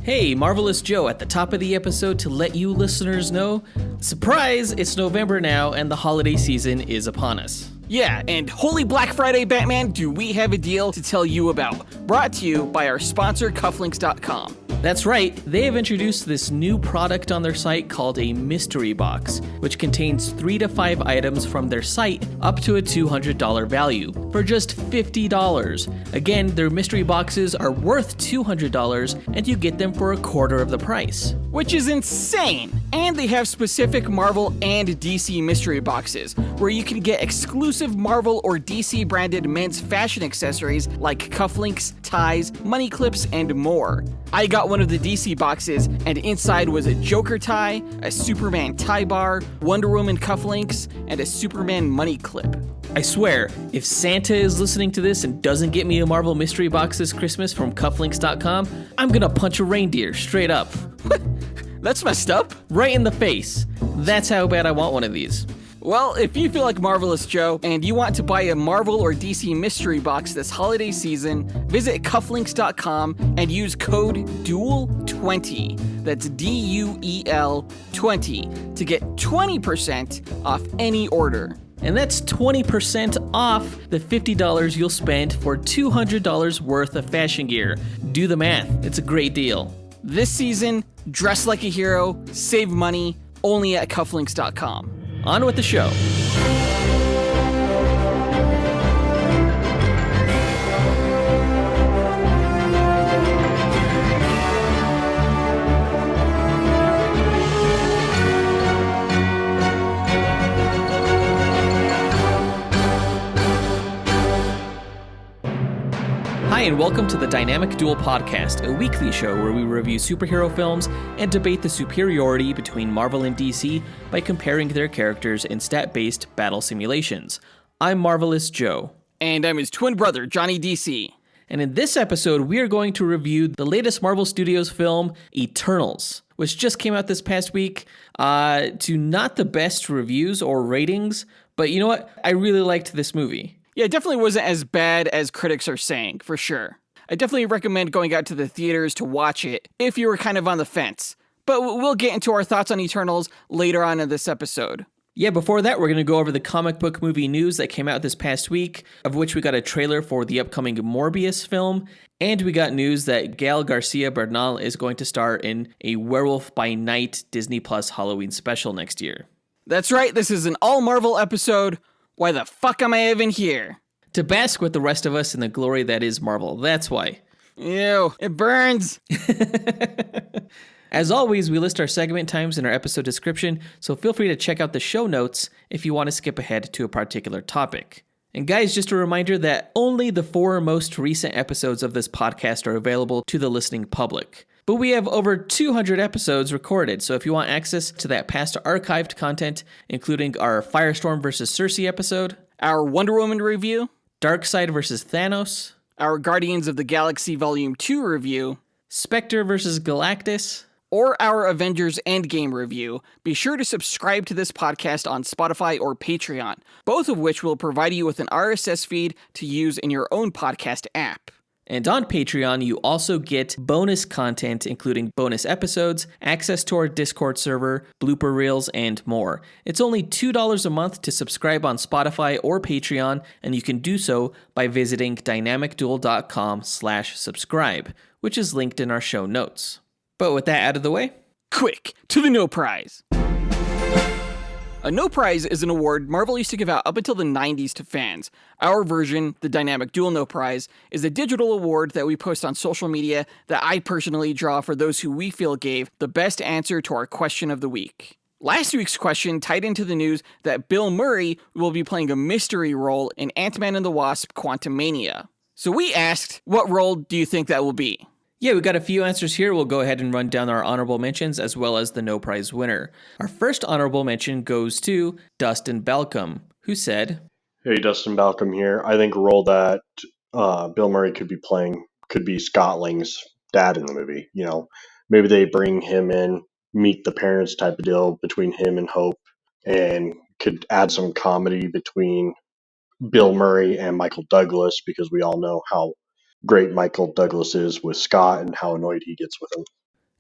Hey, Marvelous Joe at the top of the episode to let you listeners know, surprise, it's November now and the holiday season is upon us. Yeah, and Holy Black Friday, Batman, do we have a deal to tell you about? Brought to you by our sponsor, Cufflinks.com. That's right, they have introduced this new product on their site called a mystery box, which contains 3 to 5 items from their site up to a $200 value for just $50. Again, their mystery boxes are worth $200 and you get them for a quarter of the price. Which is insane! And they have specific Marvel and DC mystery boxes, where you can get exclusive Marvel or DC branded men's fashion accessories like cufflinks, ties, money clips, and more. I got one of the DC boxes, and inside was a Joker tie, a Superman tie bar, Wonder Woman cufflinks, and a Superman money clip. I swear, if Santa is listening to this and doesn't get me a Marvel mystery box this Christmas from Cufflinks.com, I'm gonna punch a reindeer straight up. That's messed up. Right in the face. That's how bad I want one of these. Well, if you feel like Marvelous Joe and you want to buy a Marvel or DC mystery box this holiday season, visit cufflinks.com and use code DUEL20, that's DUEL 20, to get 20% off any order. And that's 20% off the $50 you'll spend for $200 worth of fashion gear. Do the math, it's a great deal. This season, dress like a hero, save money, only at cufflinks.com. On with the show. Hi, and welcome to the Dynamic Duel Podcast, a weekly show where we review superhero films and debate the superiority between Marvel and DC by comparing their characters in stat-based battle simulations. I'm Marvelous Joe. And I'm his twin brother, Johnny DC. And in this episode, we are going to review the latest Marvel Studios film, Eternals, which just came out this past week, to not the best reviews or ratings, but you know what? I really liked this movie. Yeah, it definitely wasn't as bad as critics are saying, for sure. I definitely recommend going out to the theaters to watch it if you were kind of on the fence. But we'll get into our thoughts on Eternals later on in this episode. Yeah, before that, we're going to go over the comic book movie news that came out this past week, of which we got a trailer for the upcoming Morbius film, and we got news that Gael García Bernal is going to star in a Werewolf by Night Disney Plus Halloween special next year. That's right, this is an all-Marvel episode. Why the fuck am I even here? To bask with the rest of us in the glory that is Marvel, that's why. Ew, it burns. As always, we list our segment times in our episode description, so feel free to check out the show notes if you want to skip ahead to a particular topic. And guys, just a reminder that only the 4 most recent episodes of this podcast are available to the listening public. But we have over 200 episodes recorded, so if you want access to that past archived content, including our Firestorm vs. Cersei episode, Our Wonder Woman review, Darkseid vs. Thanos, our Guardians of the Galaxy Volume 2 review, Spectre vs. Galactus, or our Avengers Endgame review, be sure to subscribe to this podcast on Spotify or Patreon, both of which will provide you with an RSS feed to use in your own podcast app. And on Patreon, you also get bonus content, including bonus episodes, access to our Discord server, blooper reels, and more. It's only $2 a month to subscribe on Spotify or Patreon, and you can do so by visiting dynamicduel.com/subscribe, which is linked in our show notes. But with that out of the way, quick, to the No Prize. A No Prize is an award Marvel used to give out up until the 90s to fans. Our version, the Dynamic Duel No Prize, is a digital award that we post on social media that I personally draw for those who we feel gave the best answer to our question of the week. Last week's question tied into the news that Bill Murray will be playing a mystery role in Ant-Man and the Wasp: Quantumania. So we asked, what role do you think that will be? Yeah, we got a few answers here. We'll go ahead and run down our honorable mentions as well as the No Prize winner. Our first honorable mention goes to Dustyn Balcom, who said, Hey, Dustyn Balcom here. I think a role that Bill Murray could be playing could be Scott Lang's dad in the movie. You know, maybe they bring him in, meet the parents type of deal between him and Hope, and could add some comedy between Bill Murray and Michael Douglas, because we all know how great Michael Douglas is with Scott and how annoyed he gets with him.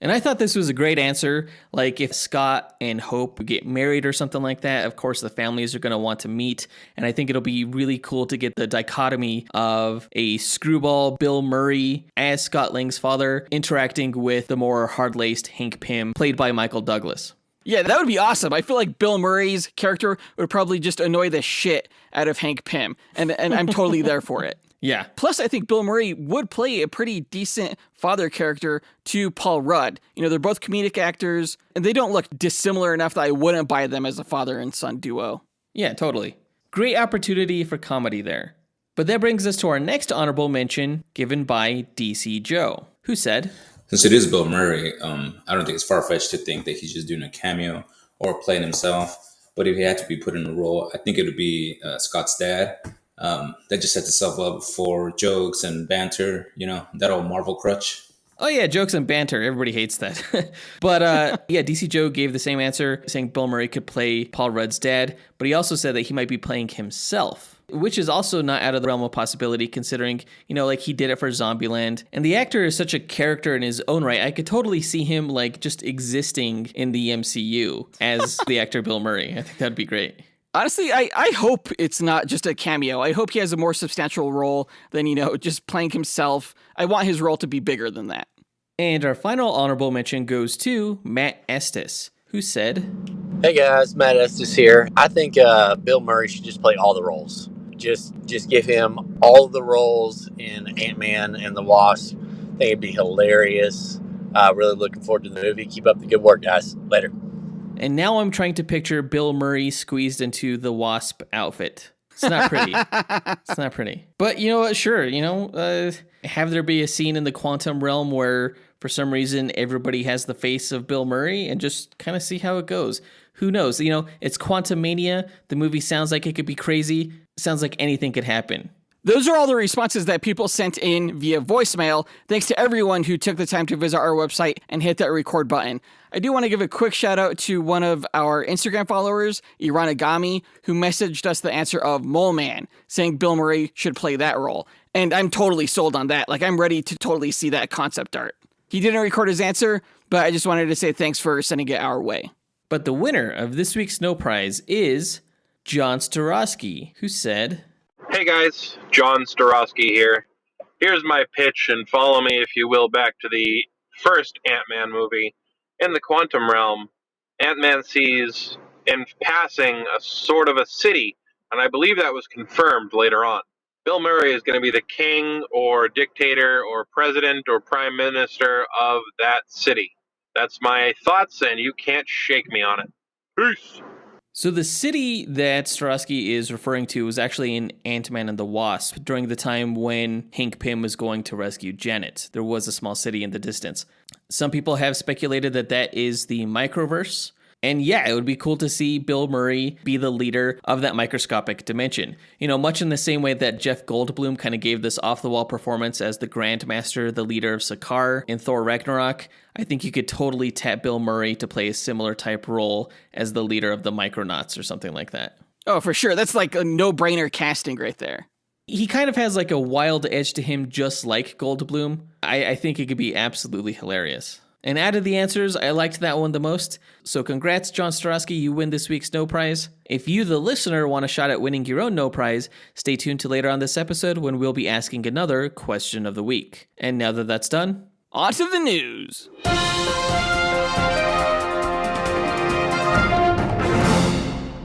And I thought this was a great answer. Like, if Scott and Hope get married or something like that, of course the families are going to want to meet. And I think it'll be really cool to get the dichotomy of a screwball Bill Murray as Scott Lang's father interacting with the more hard-laced Hank Pym, played by Michael Douglas. Yeah, that would be awesome. I feel like Bill Murray's character would probably just annoy the shit out of Hank Pym. And I'm totally there for it. Yeah. Plus, I think Bill Murray would play a pretty decent father character to Paul Rudd. You know, they're both comedic actors, and they don't look dissimilar enough that I wouldn't buy them as a father and son duo. Yeah, totally. Great opportunity for comedy there. But that brings us to our next honorable mention, given by DC Joe, who said, since it is Bill Murray, I don't think it's far-fetched to think that he's just doing a cameo or playing himself. But if he had to be put in a role, I think it would be Scott's dad. That just sets itself up for jokes and banter, you know, that old Marvel crutch. Oh yeah, jokes and banter. Everybody hates that. But yeah, DC Joe gave the same answer, saying Bill Murray could play Paul Rudd's dad, but he also said that he might be playing himself, which is also not out of the realm of possibility considering, you know, like he did it for Zombieland. And the actor is such a character in his own right. I could totally see him like just existing in the MCU as the actor Bill Murray. I think that'd be great. Honestly, I hope it's not just a cameo. I hope he has a more substantial role than, you know, just playing himself. I want his role to be bigger than that. And our final honorable mention goes to Matt Estes, who said, "Hey guys, Matt Estes here. I think Bill Murray should just play all the roles. Just give him all of the roles in Ant-Man and the Wasp. I think it'd be hilarious. Really looking forward to the movie. Keep up the good work, guys. Later." And now I'm trying to picture Bill Murray squeezed into the Wasp outfit. It's not pretty. It's not pretty. But you know what? Sure, you know, have there be a scene in the quantum realm where for some reason everybody has the face of Bill Murray and just kind of see how it goes. Who knows? You know, it's Quantum Mania. The movie sounds like it could be crazy. Sounds like anything could happen. Those are all the responses that people sent in via voicemail. Thanks to everyone who took the time to visit our website and hit that record button. I do want to give a quick shout out to one of our Instagram followers, Iranagami, who messaged us the answer of Mole Man, saying Bill Murray should play that role. And I'm totally sold on that. Like, I'm ready to totally see that concept art. He didn't record his answer, but I just wanted to say thanks for sending it our way. But the winner of this week's No Prize is John Starosky, who said, "Hey guys, John Starosky here. Here's my pitch, and follow me if you will back to the first Ant-Man movie. In the quantum realm, Ant-Man sees, in passing, a sort of a city, and I believe that was confirmed later on. Bill Murray is going to be the king or dictator or president or prime minister of that city. That's my thoughts, and you can't shake me on it. Peace." So the city that Starosky is referring to was actually in Ant-Man and the Wasp during the time when Hank Pym was going to rescue Janet. There was a small city in the distance. Some people have speculated that that is the microverse. And yeah, it would be cool to see Bill Murray be the leader of that microscopic dimension. You know, much in the same way that Jeff Goldblum kind of gave this off-the-wall performance as the Grandmaster, the leader of Sakaar in Thor Ragnarok. I think you could totally tap Bill Murray to play a similar type role as the leader of the Micronauts or something like that. Oh, for sure. That's like a no-brainer casting right there. He kind of has like a wild edge to him, just like Goldblum. I think it could be absolutely hilarious. And out of the answers, I liked that one the most. So congrats, John Starosky, you win this week's No Prize. If you, the listener, want a shot at winning your own No Prize, stay tuned to later on this episode when we'll be asking another question of the week. And now that that's done, on to the news.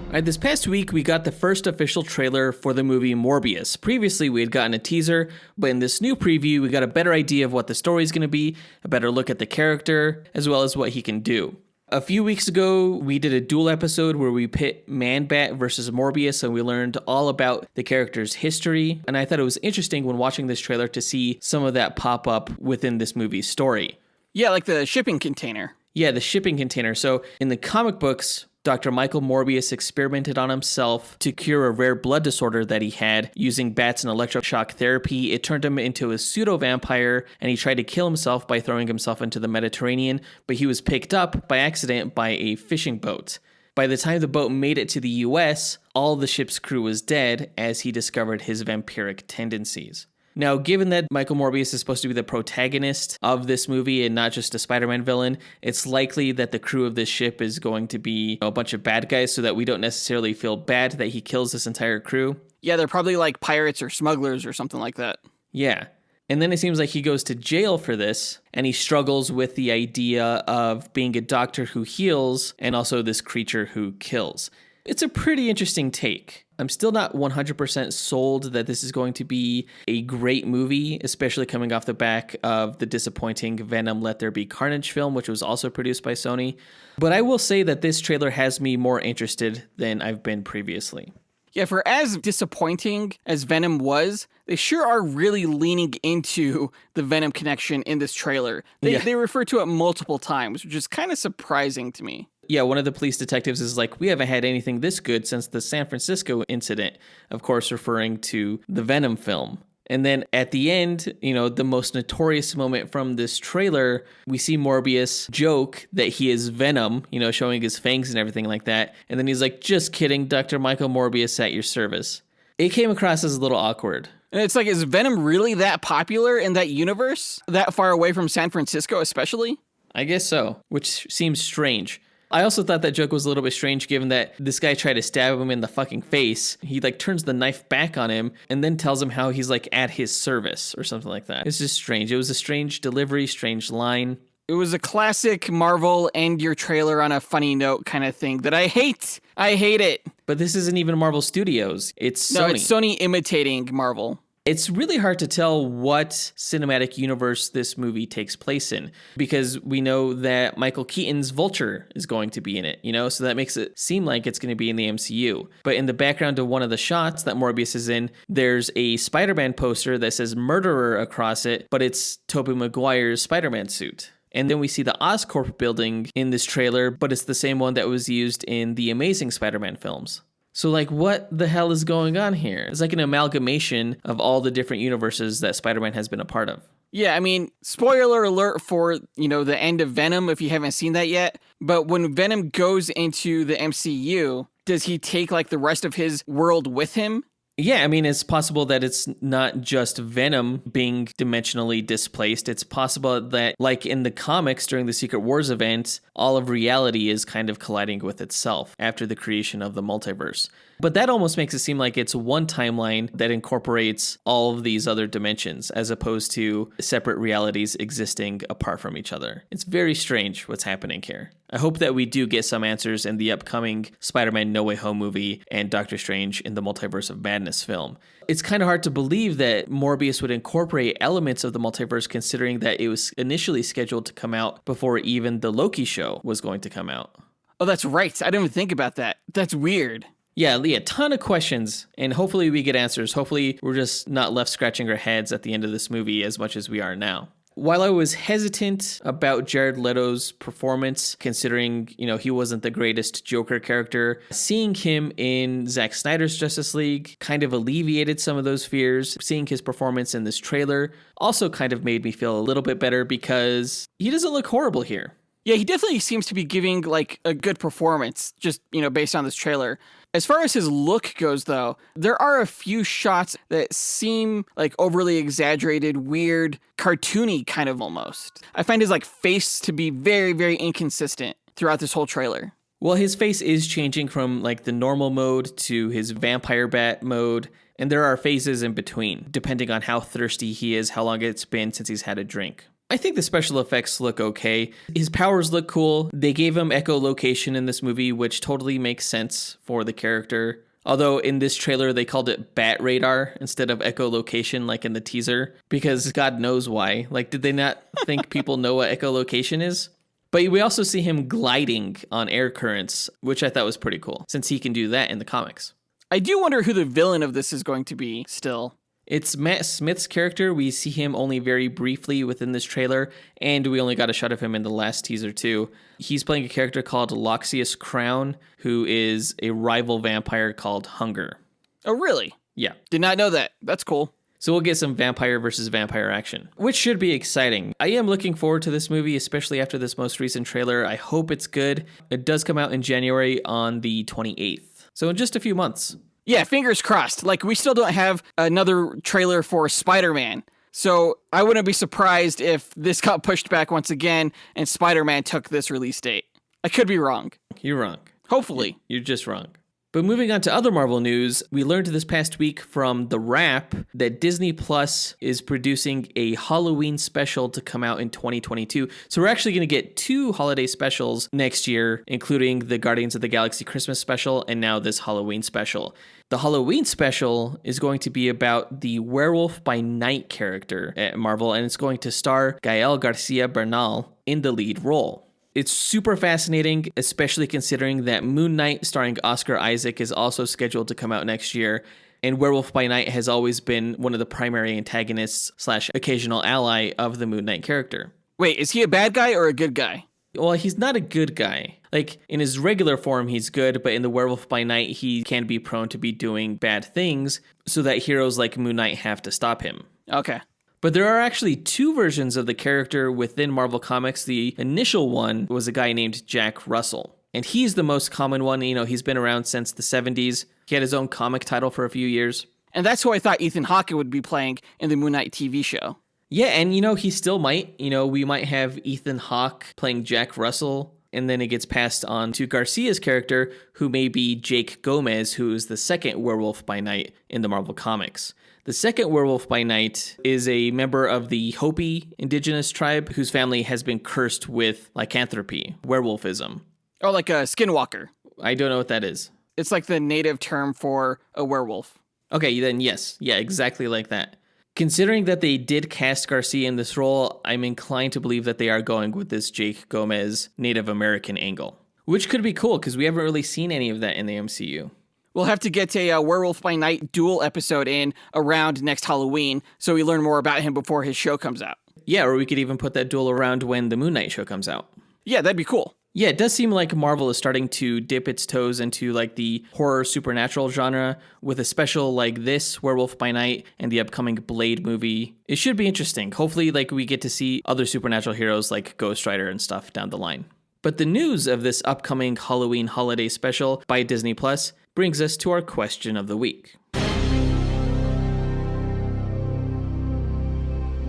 All right, this past week, we got the first official trailer for the movie Morbius. Previously, we had gotten a teaser, but in this new preview, we got a better idea of what the story is going to be, a better look at the character, as well as what he can do. A few weeks ago, we did a duel episode where we pit Man-Bat versus Morbius, and we learned all about the character's history, and I thought it was interesting when watching this trailer to see some of that pop up within this movie's story. Yeah, like the shipping container. Yeah, the shipping container. So in the comic books, Dr. Michael Morbius experimented on himself to cure a rare blood disorder that he had using bats and electroshock therapy. It turned him into a pseudo-vampire, and he tried to kill himself by throwing himself into the Mediterranean, but he was picked up by accident by a fishing boat. By the time the boat made it to the US, all the ship's crew was dead as he discovered his vampiric tendencies. Now, given that Michael Morbius is supposed to be the protagonist of this movie and not just a Spider-Man villain, it's likely that the crew of this ship is going to be a bunch of bad guys so that we don't necessarily feel bad that he kills this entire crew. Yeah, they're probably like pirates or smugglers or something like that. Yeah. And then it seems like he goes to jail for this, and he struggles with the idea of being a doctor who heals and also this creature who kills. It's a pretty interesting take. I'm still not 100% sold that this is going to be a great movie, especially coming off the back of the disappointing Venom Let There Be Carnage film, which was also produced by Sony. But I will say that this trailer has me more interested than I've been previously. Yeah, for as disappointing as Venom was, they sure are really leaning into the Venom connection in this trailer. They refer to it multiple times, which is kind of surprising to me. Yeah, one of the police detectives is like, we haven't had anything this good since the San Francisco incident, of course referring to the Venom film. And then at the end, the most notorious moment from this trailer, we see Morbius joke that he is Venom, showing his fangs and everything like that. And then he's like, just kidding, Dr. Michael Morbius at your service. It came across as a little awkward. And it's like, is Venom really that popular in that universe? That far away from San Francisco especially? I guess so, which seems strange. I also thought that joke was a little bit strange given that this guy tried to stab him in the fucking face. He turns the knife back on him and then tells him how he's at his service or something like that. It's just strange. It was a strange delivery, strange line. It was a classic Marvel end your trailer on a funny note kind of thing that I hate. I hate it. But this isn't even Marvel Studios. It's Sony. No, it's Sony imitating Marvel. It's really hard to tell what cinematic universe this movie takes place in because we know that Michael Keaton's Vulture is going to be in it, so that makes it seem like it's going to be in the MCU. But in the background of one of the shots that Morbius is in, there's a Spider-Man poster that says Murderer across it, but it's Tobey Maguire's Spider-Man suit. And then we see the Oscorp building in this trailer, but it's the same one that was used in the Amazing Spider-Man films. So what the hell is going on here? It's like an amalgamation of all the different universes that Spider-Man has been a part of. Yeah, I mean, spoiler alert for, the end of Venom if you haven't seen that yet. But when Venom goes into the MCU, does he take the rest of his world with him? Yeah, I mean, it's possible that it's not just Venom being dimensionally displaced. It's possible that, in the comics during the Secret Wars event, all of reality is kind of colliding with itself after the creation of the multiverse. But that almost makes it seem like it's one timeline that incorporates all of these other dimensions, as opposed to separate realities existing apart from each other. It's very strange what's happening here. I hope that we do get some answers in the upcoming Spider-Man No Way Home movie and Doctor Strange in the Multiverse of Madness film. It's kind of hard to believe that Morbius would incorporate elements of the multiverse considering that it was initially scheduled to come out before even the Loki show was going to come out. Oh, that's right. I didn't even think about that. That's weird. Yeah, a ton of questions, and hopefully we get answers. Hopefully we're just not left scratching our heads at the end of this movie as much as we are now. While I was hesitant about Jared Leto's performance, considering, he wasn't the greatest Joker character, seeing him in Zack Snyder's Justice League kind of alleviated some of those fears. Seeing his performance in this trailer also kind of made me feel a little bit better because he doesn't look horrible here. Yeah, he definitely seems to be giving a good performance, just, based on this trailer. As far as his look goes, though, there are a few shots that seem overly exaggerated, weird, cartoony kind of almost. I find his face to be very, very inconsistent throughout this whole trailer. Well, his face is changing from the normal mode to his vampire bat mode, and there are phases in between, depending on how thirsty he is, how long it's been since he's had a drink. I think the special effects look okay. His powers look cool. They gave him echolocation in this movie, which totally makes sense for the character. Although in this trailer, they called it bat radar instead of echolocation like in the teaser, because God knows why. Did they not think people know what echolocation is? But we also see him gliding on air currents, which I thought was pretty cool, since he can do that in the comics. I do wonder who the villain of this is going to be still. It's Matt Smith's character. We see him only very briefly within this trailer, and we only got a shot of him in the last teaser too. He's playing a character called Loxias Crown, who is a rival vampire called Hunger. Oh, really? Yeah. Did not know that. That's cool. So we'll get some vampire versus vampire action, which should be exciting. I am looking forward to this movie, especially after this most recent trailer. I hope it's good. It does come out in January on the 28th, so in just a few months. Yeah, fingers crossed. Like, we still don't have another trailer for Spider-Man. So I wouldn't be surprised if this got pushed back once again and Spider-Man took this release date. I could be wrong. You're wrong. Hopefully. You're just wrong. But moving on to other Marvel news, we learned this past week from The Wrap that Disney Plus is producing a Halloween special to come out in 2022. So we're actually going to get 2 holiday specials next year, including the Guardians of the Galaxy Christmas special and now this Halloween special. The Halloween special is going to be about the Werewolf by Night character at Marvel, and it's going to star Gael García Bernal in the lead role. It's super fascinating, especially considering that Moon Knight starring Oscar Isaac is also scheduled to come out next year, and Werewolf by Night has always been one of the primary antagonists / occasional ally of the Moon Knight character. Wait, is he a bad guy or a good guy? Well, he's not a good guy. Like, in his regular form, he's good, but in the Werewolf by Night, he can be prone to be doing bad things, so that heroes like Moon Knight have to stop him. Okay. But there are actually 2 versions of the character within Marvel Comics. The initial one was a guy named Jack Russell, and he's the most common one. You know, he's been around since the 70s. He had his own comic title for a few years. And that's who I thought Ethan Hawke would be playing in the Moon Knight TV show. Yeah, and you know, he still might. You know, we might have Ethan Hawke playing Jack Russell, and then it gets passed on to Garcia's character, who may be Jake Gomez, who is the second Werewolf by Night in the Marvel Comics. The second Werewolf by Night is a member of the Hopi indigenous tribe whose family has been cursed with lycanthropy, werewolfism. Oh, like a skinwalker. I don't know what that is. It's like the native term for a werewolf. Okay, then yes. Yeah, exactly like that. Considering that they did cast Garcia in this role, I'm inclined to believe that they are going with this Jake Gomez Native American angle, which could be cool because we haven't really seen any of that in the MCU. We'll have to get a Werewolf by Night duel episode in around next Halloween so we learn more about him before his show comes out. Yeah, or we could even put that duel around when the Moon Knight show comes out. Yeah, that'd be cool. Yeah, it does seem like Marvel is starting to dip its toes into like the horror supernatural genre with a special like this, Werewolf by Night, and the upcoming Blade movie. It should be interesting. Hopefully, like we get to see other supernatural heroes like Ghost Rider and stuff down the line. But the news of this upcoming Halloween holiday special by Disney Plus brings us to our question of the week.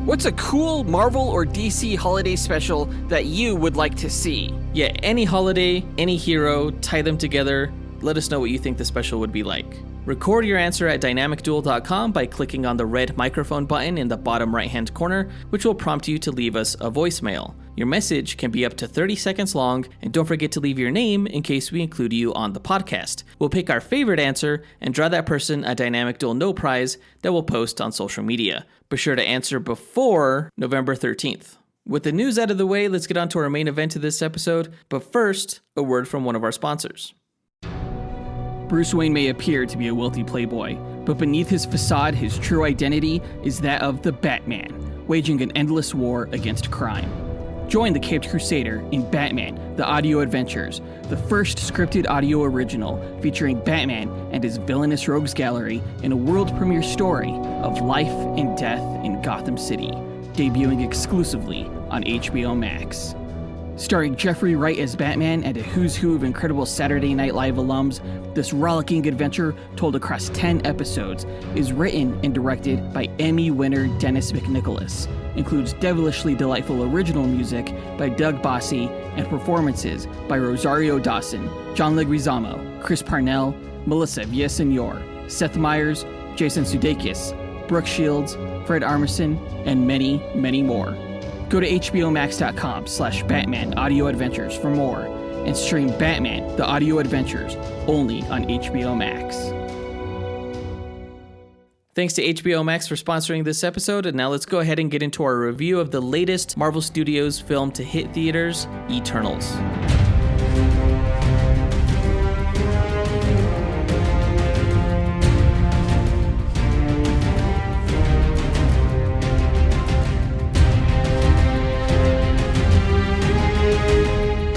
What's a cool Marvel or DC holiday special that you would like to see? Yeah, any holiday, any hero, tie them together. Let us know what you think the special would be like. Record your answer at dynamicduel.com by clicking on the red microphone button in the bottom right-hand corner, which will prompt you to leave us a voicemail. Your message can be up to 30 seconds long, and don't forget to leave your name in case we include you on the podcast. We'll pick our favorite answer and draw that person a Dynamic Duel No Prize that we'll post on social media. Be sure to answer before November 13th. With the news out of the way, let's get on to our main event of this episode, but first, a word from one of our sponsors. Bruce Wayne may appear to be a wealthy playboy, but beneath his facade, his true identity is that of the Batman, waging an endless war against crime. Join the Caped Crusader in Batman, The Audio Adventures, the first scripted audio original featuring Batman and his villainous rogues gallery in a world premiere story of life and death in Gotham City, debuting exclusively on HBO Max. Starring Jeffrey Wright as Batman and a who's who of incredible Saturday Night Live alums, this rollicking adventure, told across 10 episodes, is written and directed by Emmy winner Dennis McNicholas, includes devilishly delightful original music by Doug Bossy, and performances by Rosario Dawson, John Leguizamo, Chris Parnell, Melissa Villaseñor, Seth Meyers, Jason Sudeikis, Brooke Shields, Fred Armisen, and many, many more. Go to hbomax.com/Batman Audio Adventures for more, and stream Batman, The Audio Adventures, only on HBO Max. Thanks to HBO Max for sponsoring this episode, and now let's go ahead and get into our review of the latest Marvel Studios film to hit theaters, Eternals.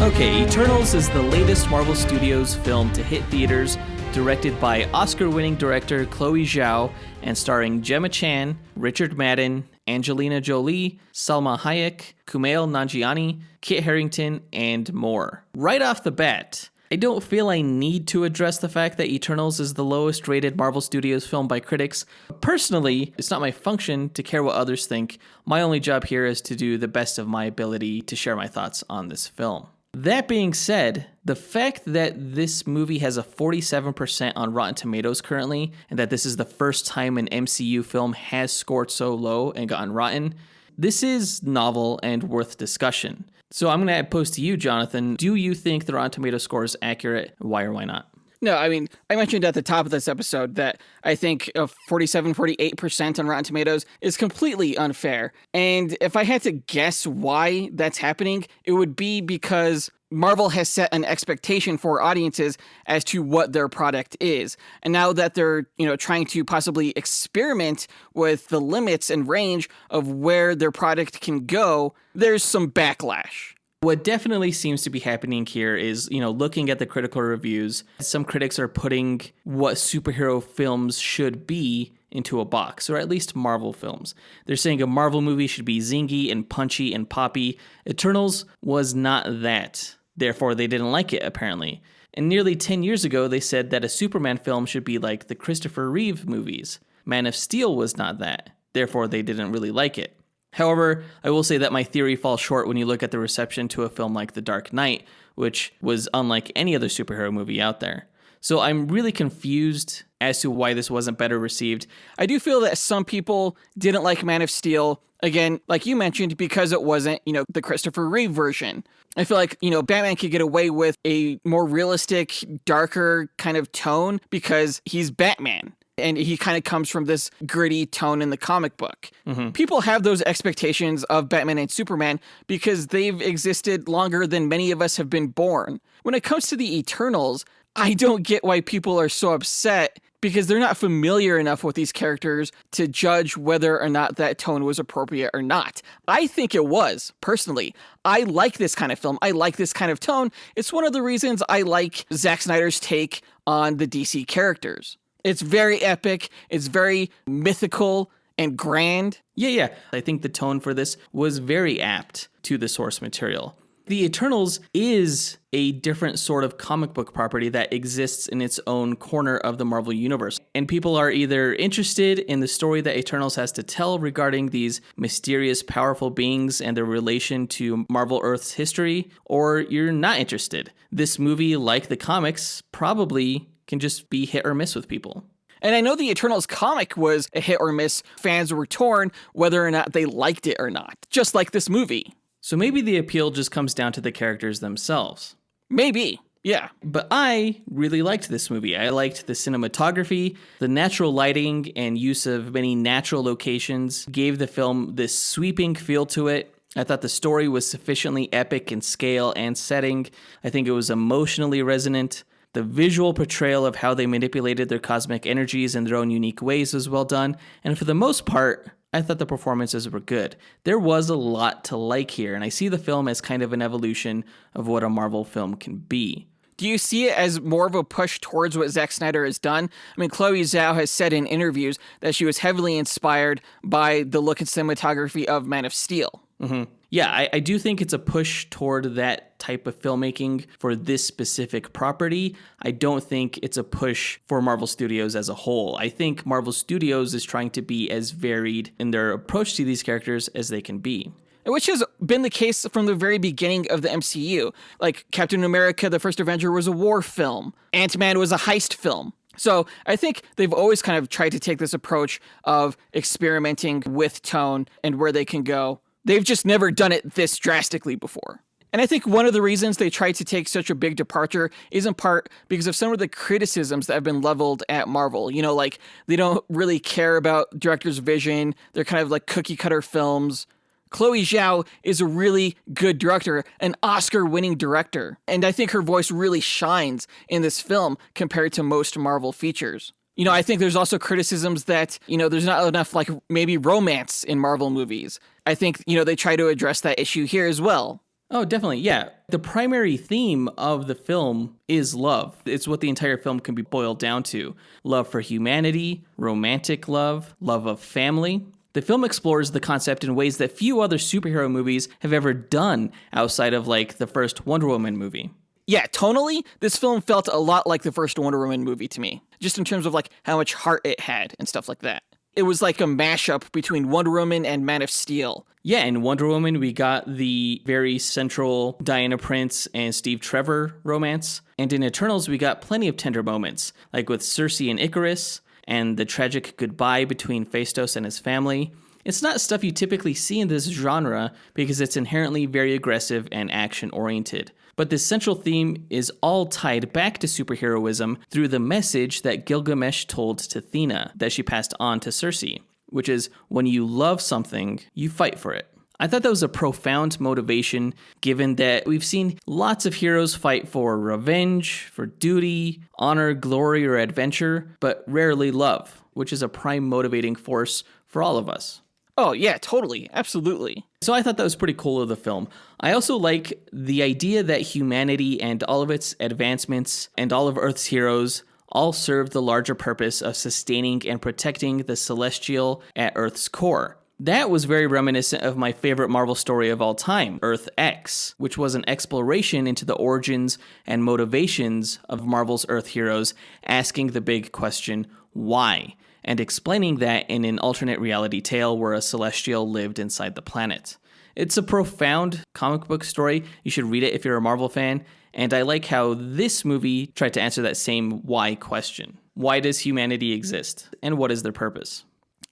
Okay, Eternals is the latest Marvel Studios film to hit theaters, directed by Oscar-winning director Chloe Zhao and starring Gemma Chan, Richard Madden, Angelina Jolie, Salma Hayek, Kumail Nanjiani, Kit Harington, and more. Right off the bat, I don't feel I need to address the fact that Eternals is the lowest rated Marvel Studios film by critics. Personally, it's not my function to care what others think. My only job here is to do the best of my ability to share my thoughts on this film. That being said, the fact that this movie has a 47% on Rotten Tomatoes currently, and that this is the first time an MCU film has scored so low and gotten rotten, this is novel and worth discussion. So I'm going to pose to you, Jonathan. Do you think the Rotten Tomatoes score is accurate? Why or why not? No, I mean, I mentioned at the top of this episode that I think 48% on Rotten Tomatoes is completely unfair. And if I had to guess why that's happening, it would be because Marvel has set an expectation for audiences as to what their product is. And now that they're, trying to possibly experiment with the limits and range of where their product can go, there's some backlash. What definitely seems to be happening here is, looking at the critical reviews, some critics are putting what superhero films should be into a box, or at least Marvel films. They're saying a Marvel movie should be zingy and punchy and poppy. Eternals was not that. Therefore, they didn't like it, apparently. And nearly 10 years ago, they said that a Superman film should be like the Christopher Reeve movies. Man of Steel was not that. Therefore, they didn't really like it. However, I will say that my theory falls short when you look at the reception to a film like The Dark Knight, which was unlike any other superhero movie out there. So I'm really confused as to why this wasn't better received. I do feel that some people didn't like Man of Steel, again, like you mentioned, because it wasn't, the Christopher Reeve version. I feel like, Batman could get away with a more realistic, darker kind of tone because he's Batman. And he kind of comes from this gritty tone in the comic book. Mm-hmm. People have those expectations of Batman and Superman because they've existed longer than many of us have been born. When it comes to the Eternals, I don't get why people are so upset because they're not familiar enough with these characters to judge whether or not that tone was appropriate or not. I think it was, personally. I like this kind of film. I like this kind of tone. It's one of the reasons I like Zack Snyder's take on the DC characters. It's very epic, it's very mythical and grand. Yeah. I think the tone for this was very apt to the source material. The Eternals is a different sort of comic book property that exists in its own corner of the Marvel Universe. And people are either interested in the story that Eternals has to tell regarding these mysterious, powerful beings and their relation to Marvel Earth's history, or you're not interested. This movie, like the comics, probably can just be hit or miss with people. And I know the Eternals comic was a hit or miss. Fans were torn whether or not they liked it or not, just like this movie. So maybe the appeal just comes down to the characters themselves. Maybe, yeah. But I really liked this movie. I liked the cinematography, the natural lighting and use of many natural locations gave the film this sweeping feel to it. I thought the story was sufficiently epic in scale and setting. I think it was emotionally resonant. The visual portrayal of how they manipulated their cosmic energies in their own unique ways was well done, and for the most part, I thought the performances were good. There was a lot to like here, and I see the film as kind of an evolution of what a Marvel film can be. Do you see it as more of a push towards what Zack Snyder has done? I mean, Chloe Zhao has said in interviews that she was heavily inspired by the look and cinematography of Man of Steel. Mm-hmm. Yeah, I do think it's a push toward that type of filmmaking for this specific property. I don't think it's a push for Marvel Studios as a whole. I think Marvel Studios is trying to be as varied in their approach to these characters as they can be. Which has been the case from the very beginning of the MCU. Like Captain America, the First Avenger, was a war film. Ant-Man was a heist film. So I think they've always kind of tried to take this approach of experimenting with tone and where they can go. They've just never done it this drastically before. And I think one of the reasons they tried to take such a big departure is in part because of some of the criticisms that have been leveled at Marvel. Like they don't really care about director's vision. They're kind of like cookie cutter films. Chloe Zhao is a really good director, an Oscar-winning director. And I think her voice really shines in this film compared to most Marvel features. I think there's also criticisms that, there's not enough, like, maybe romance in Marvel movies. I think, they try to address that issue here as well. Oh, definitely, yeah. The primary theme of the film is love. It's what the entire film can be boiled down to. Love for humanity, romantic love, love of family. The film explores the concept in ways that few other superhero movies have ever done outside of, like, the first Wonder Woman movie. Yeah, tonally, this film felt a lot like the first Wonder Woman movie to me, just in terms of like how much heart it had and stuff like that. It was like a mashup between Wonder Woman and Man of Steel. Yeah, in Wonder Woman, we got the very central Diana Prince and Steve Trevor romance. And in Eternals, we got plenty of tender moments, like with Cersei and Icarus, and the tragic goodbye between Phaistos and his family. It's not stuff you typically see in this genre because it's inherently very aggressive and action-oriented. But this central theme is all tied back to superheroism through the message that Gilgamesh told to Thena that she passed on to Cersei, which is when you love something, you fight for it. I thought that was a profound motivation, given that we've seen lots of heroes fight for revenge, for duty, honor, glory, or adventure, but rarely love, which is a prime motivating force for all of us. Oh, yeah, totally. Absolutely. So I thought that was pretty cool of the film. I also like the idea that humanity and all of its advancements and all of Earth's heroes all serve the larger purpose of sustaining and protecting the celestial at Earth's core. That was very reminiscent of my favorite Marvel story of all time, Earth X, which was an exploration into the origins and motivations of Marvel's Earth heroes, asking the big question, why? And explaining that in an alternate reality tale where a celestial lived inside the planet. It's a profound comic book story. You should read it if you're a Marvel fan. And I like how this movie tried to answer that same why question. Why does humanity exist? And what is their purpose?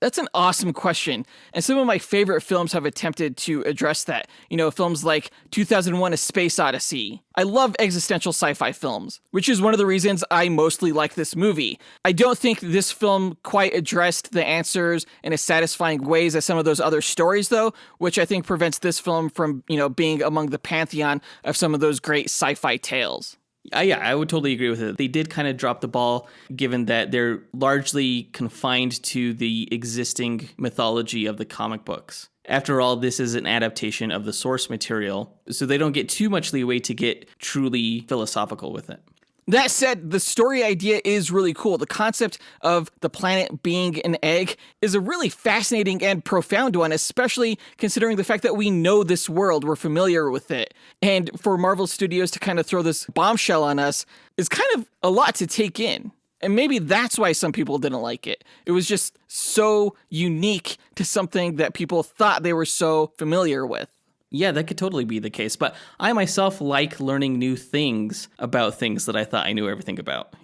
That's an awesome question, and some of my favorite films have attempted to address that. You know, films like 2001: A Space Odyssey. I love existential sci-fi films, which is one of the reasons I mostly like this movie. I don't think this film quite addressed the answers in as satisfying ways as some of those other stories, though, which I think prevents this film from, being among the pantheon of some of those great sci-fi tales. Yeah, I would totally agree with it. They did kind of drop the ball, given that they're largely confined to the existing mythology of the comic books. After all, this is an adaptation of the source material, so they don't get too much leeway to get truly philosophical with it. That said, the story idea is really cool. The concept of the planet being an egg is a really fascinating and profound one, especially considering the fact that we know this world, we're familiar with it. And for Marvel Studios to kind of throw this bombshell on us is kind of a lot to take in. And maybe that's why some people didn't like it. It was just so unique to something that people thought they were so familiar with. Yeah, that could totally be the case. But I myself like learning new things about things that I thought I knew everything about,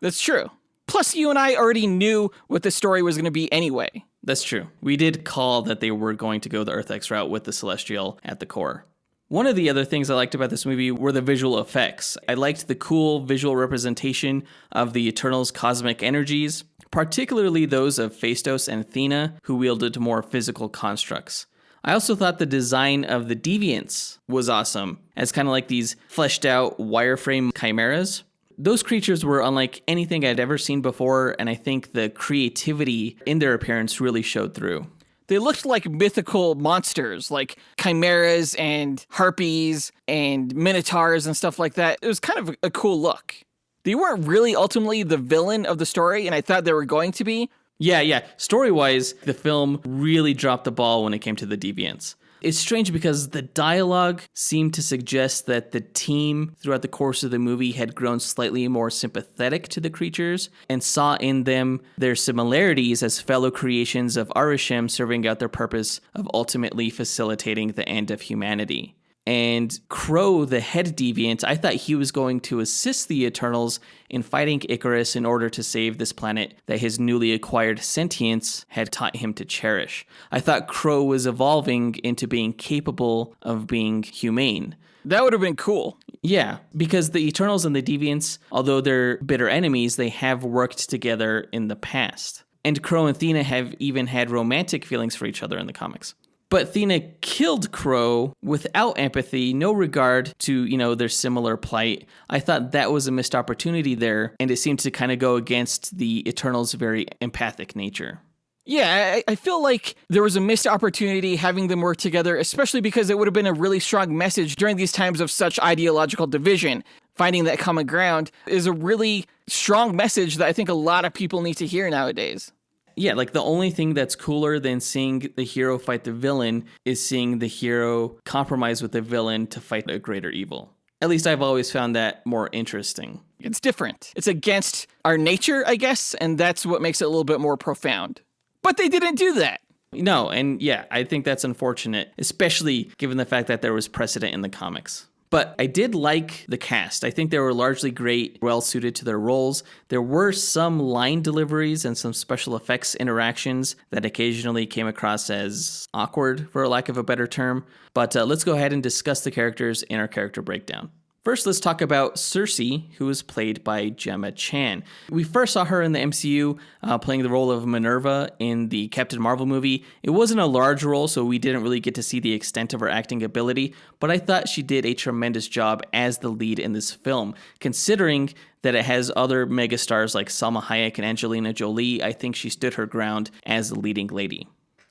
That's true. Plus, you and I already knew what the story was going to be anyway. That's true. We did call that they were going to go the Earth X route with the Celestial at the core. One of the other things I liked about this movie were the visual effects. I liked the cool visual representation of the Eternals' cosmic energies, particularly those of Phaistos and Thena, who wielded more physical constructs. I also thought the design of the Deviants was awesome, as kind of like these fleshed out wireframe chimeras. Those creatures were unlike anything I'd ever seen before, and I think the creativity in their appearance really showed through. They looked like mythical monsters, like chimeras and harpies and minotaurs and stuff like that. It was kind of a cool look. They weren't really ultimately the villain of the story, and I thought they were going to be. Yeah. Story-wise, the film really dropped the ball when it came to the Deviants. It's strange because the dialogue seemed to suggest that the team throughout the course of the movie had grown slightly more sympathetic to the creatures and saw in them their similarities as fellow creations of Arishem serving out their purpose of ultimately facilitating the end of humanity. And Crow, the head deviant, I thought he was going to assist the Eternals in fighting Icarus in order to save this planet that his newly acquired sentience had taught him to cherish. I thought Crow was evolving into being capable of being humane. That would have been cool. Yeah, because the Eternals and the Deviants, although they're bitter enemies, they have worked together in the past. And Crow and Thena have even had romantic feelings for each other in the comics. But Thena killed Crow without empathy, no regard to, their similar plight. I thought that was a missed opportunity there, and it seemed to kind of go against the Eternals' very empathic nature. Yeah, I feel like there was a missed opportunity having them work together, especially because it would have been a really strong message during these times of such ideological division. Finding that common ground is a really strong message that I think a lot of people need to hear nowadays. Yeah, like the only thing that's cooler than seeing the hero fight the villain is seeing the hero compromise with the villain to fight a greater evil. At least I've always found that more interesting. It's different. It's against our nature, I guess, and that's what makes it a little bit more profound. But they didn't do that. No, and yeah, I think that's unfortunate, especially given the fact that there was precedent in the comics. But I did like the cast. I think they were largely great, well suited to their roles. There were some line deliveries and some special effects interactions that occasionally came across as awkward, for lack of a better term. But let's go ahead and discuss the characters in our character breakdown. First, let's talk about Cersei, who was played by Gemma Chan. We first saw her in the MCU playing the role of Minerva in the Captain Marvel movie. It wasn't a large role, so we didn't really get to see the extent of her acting ability, but I thought she did a tremendous job as the lead in this film. Considering that it has other megastars like Salma Hayek and Angelina Jolie, I think she stood her ground as the leading lady.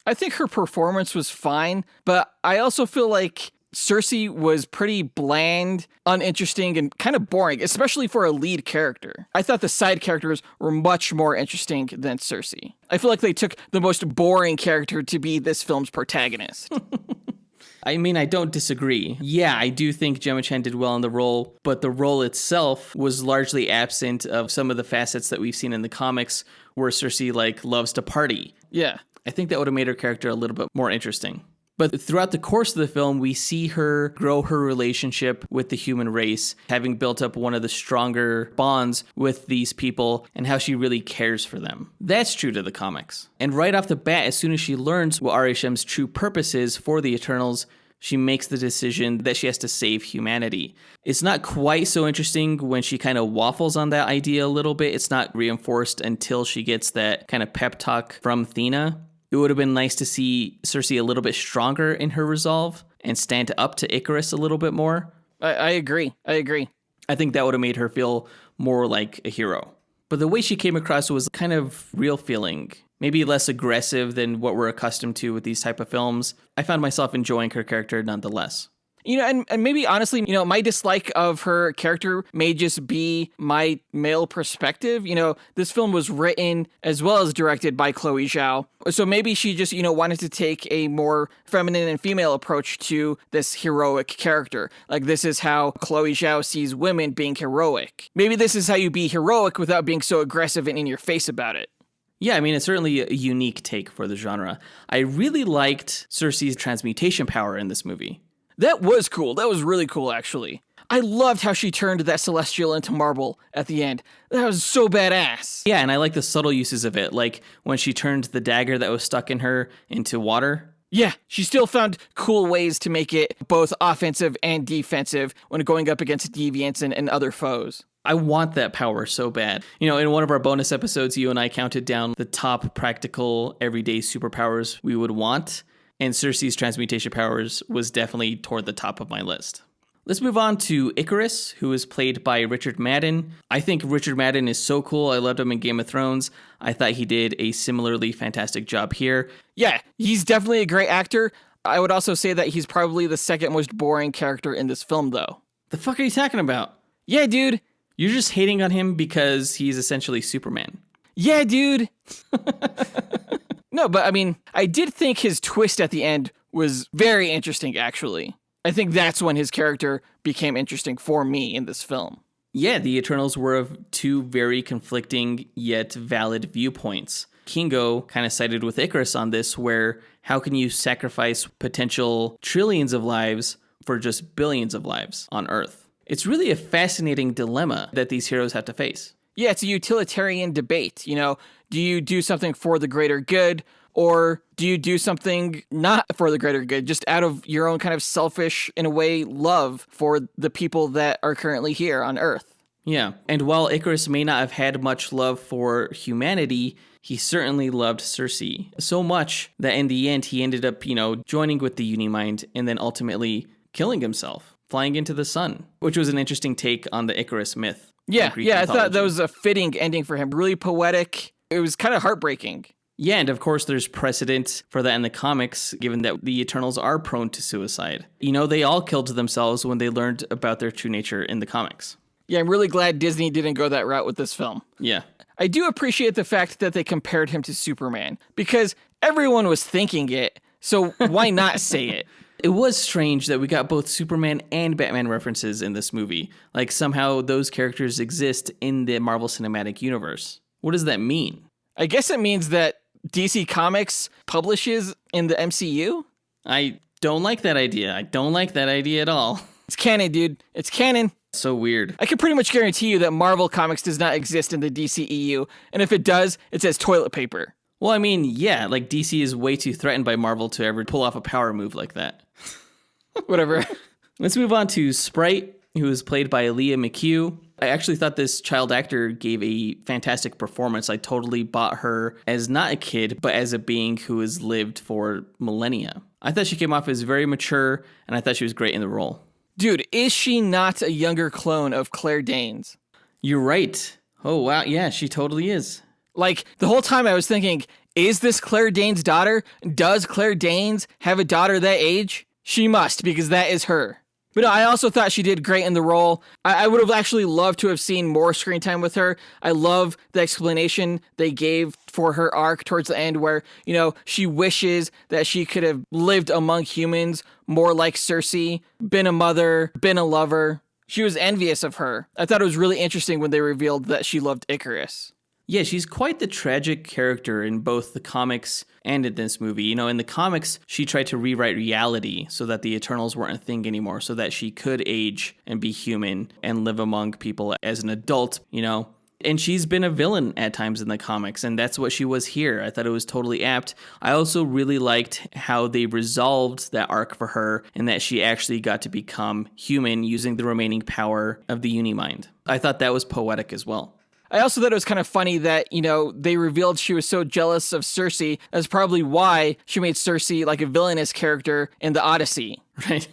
I think her performance was fine, but I also feel like Cersei was pretty bland, uninteresting, and kind of boring, especially for a lead character. I thought the side characters were much more interesting than Cersei. I feel like they took the most boring character to be this film's protagonist. I mean, I don't disagree. Yeah, I do think Gemma Chan did well in the role, but the role itself was largely absent of some of the facets that we've seen in the comics where Cersei, loves to party. Yeah. I think that would have made her character a little bit more interesting. But throughout the course of the film, we see her grow her relationship with the human race, having built up one of the stronger bonds with these people and how she really cares for them. That's true to the comics. And right off the bat, as soon as she learns what RHM's true purpose is for the Eternals, she makes the decision that she has to save humanity. It's not quite so interesting when she kind of waffles on that idea a little bit. It's not reinforced until she gets that kind of pep talk from Thena. It would have been nice to see Cersei a little bit stronger in her resolve and stand up to Icarus a little bit more. I agree. I think that would have made her feel more like a hero. But the way she came across was kind of real feeling, maybe less aggressive than what we're accustomed to with these type of films. I found myself enjoying her character nonetheless. And maybe honestly, my dislike of her character may just be my male perspective. This film was written as well as directed by Chloe Zhao. So maybe she just, wanted to take a more feminine and female approach to this heroic character. Like, this is how Chloe Zhao sees women being heroic. Maybe this is how you be heroic without being so aggressive and in your face about it. Yeah, I mean, it's certainly a unique take for the genre. I really liked Cersei's transmutation power in this movie. That was cool. That was really cool, actually. I loved how she turned that Celestial into marble at the end. That was so badass. Yeah, and I like the subtle uses of it, like when she turned the dagger that was stuck in her into water. Yeah, she still found cool ways to make it both offensive and defensive when going up against deviants and other foes. I want that power so bad. In one of our bonus episodes, you and I counted down the top practical everyday superpowers we would want. And Cersei's transmutation powers was definitely toward the top of my list. Let's move on to Icarus, who is played by Richard Madden. I think Richard Madden is so cool. I loved him in Game of Thrones. I thought he did a similarly fantastic job here. Yeah, he's definitely a great actor. I would also say that he's probably the second most boring character in this film, though. The fuck are you talking about? Yeah, dude. You're just hating on him because he's essentially Superman. Yeah, dude. No, but I mean, I did think his twist at the end was very interesting, actually. I think that's when his character became interesting for me in this film. Yeah, the Eternals were of two very conflicting yet valid viewpoints. Kingo kind of sided with Icarus on this, where how can you sacrifice potential trillions of lives for just billions of lives on Earth? It's really a fascinating dilemma that these heroes have to face. Yeah, it's a utilitarian debate. Do you do something for the greater good, or do you do something not for the greater good, just out of your own kind of selfish, in a way, love for the people that are currently here on Earth? Yeah, and while Icarus may not have had much love for humanity, he certainly loved Cersei. So much that in the end, he ended up, joining with the Unimind and then ultimately killing himself, flying into the sun, which was an interesting take on the Icarus myth. Yeah, I thought that was a fitting ending for him. Really poetic. It was kind of heartbreaking. Yeah, and of course there's precedent for that in the comics, given that the Eternals are prone to suicide. They all killed themselves when they learned about their true nature in the comics. Yeah, I'm really glad Disney didn't go that route with this film. Yeah. I do appreciate the fact that they compared him to Superman, because everyone was thinking it, so why not say it? It was strange that we got both Superman and Batman references in this movie. Like, somehow those characters exist in the Marvel Cinematic Universe. What does that mean? I guess it means that DC Comics publishes in the MCU? I don't like that idea. I don't like that idea at all. It's canon, dude. It's canon. So weird. I can pretty much guarantee you that Marvel Comics does not exist in the DCEU, and if it does, it's as toilet paper. Well, I mean, yeah, like DC is way too threatened by Marvel to ever pull off a power move like that. Whatever. Let's move on to Sprite, who is played by Leah McHugh. I actually thought this child actor gave a fantastic performance. I totally bought her as not a kid, but as a being who has lived for millennia. I thought she came off as very mature, and I thought she was great in the role. Dude, is she not a younger clone of Claire Danes? You're right. Oh, wow. Yeah, she totally is. Like, the whole time I was thinking, is this Claire Danes' daughter? Does Claire Danes have a daughter that age? She must, because that is her. But no, I also thought she did great in the role. I would have actually loved to have seen more screen time with her. I love the explanation they gave for her arc towards the end where, you know, she wishes that she could have lived among humans more like Cersei, been a mother, been a lover. She was envious of her. I thought it was really interesting when they revealed that she loved Icarus. Yeah, she's quite the tragic character in both the comics and in this movie. You know, in the comics, she tried to rewrite reality so that the Eternals weren't a thing anymore, so that she could age and be human and live among people as an adult, you know. And she's been a villain at times in the comics, and that's what she was here. I thought it was totally apt. I also really liked how they resolved that arc for her and that she actually got to become human using the remaining power of the Unimind. I thought that was poetic as well. I also thought it was kind of funny that, you know, they revealed she was so jealous of Cersei. That's probably why she made Cersei like a villainous character in the Odyssey. Right.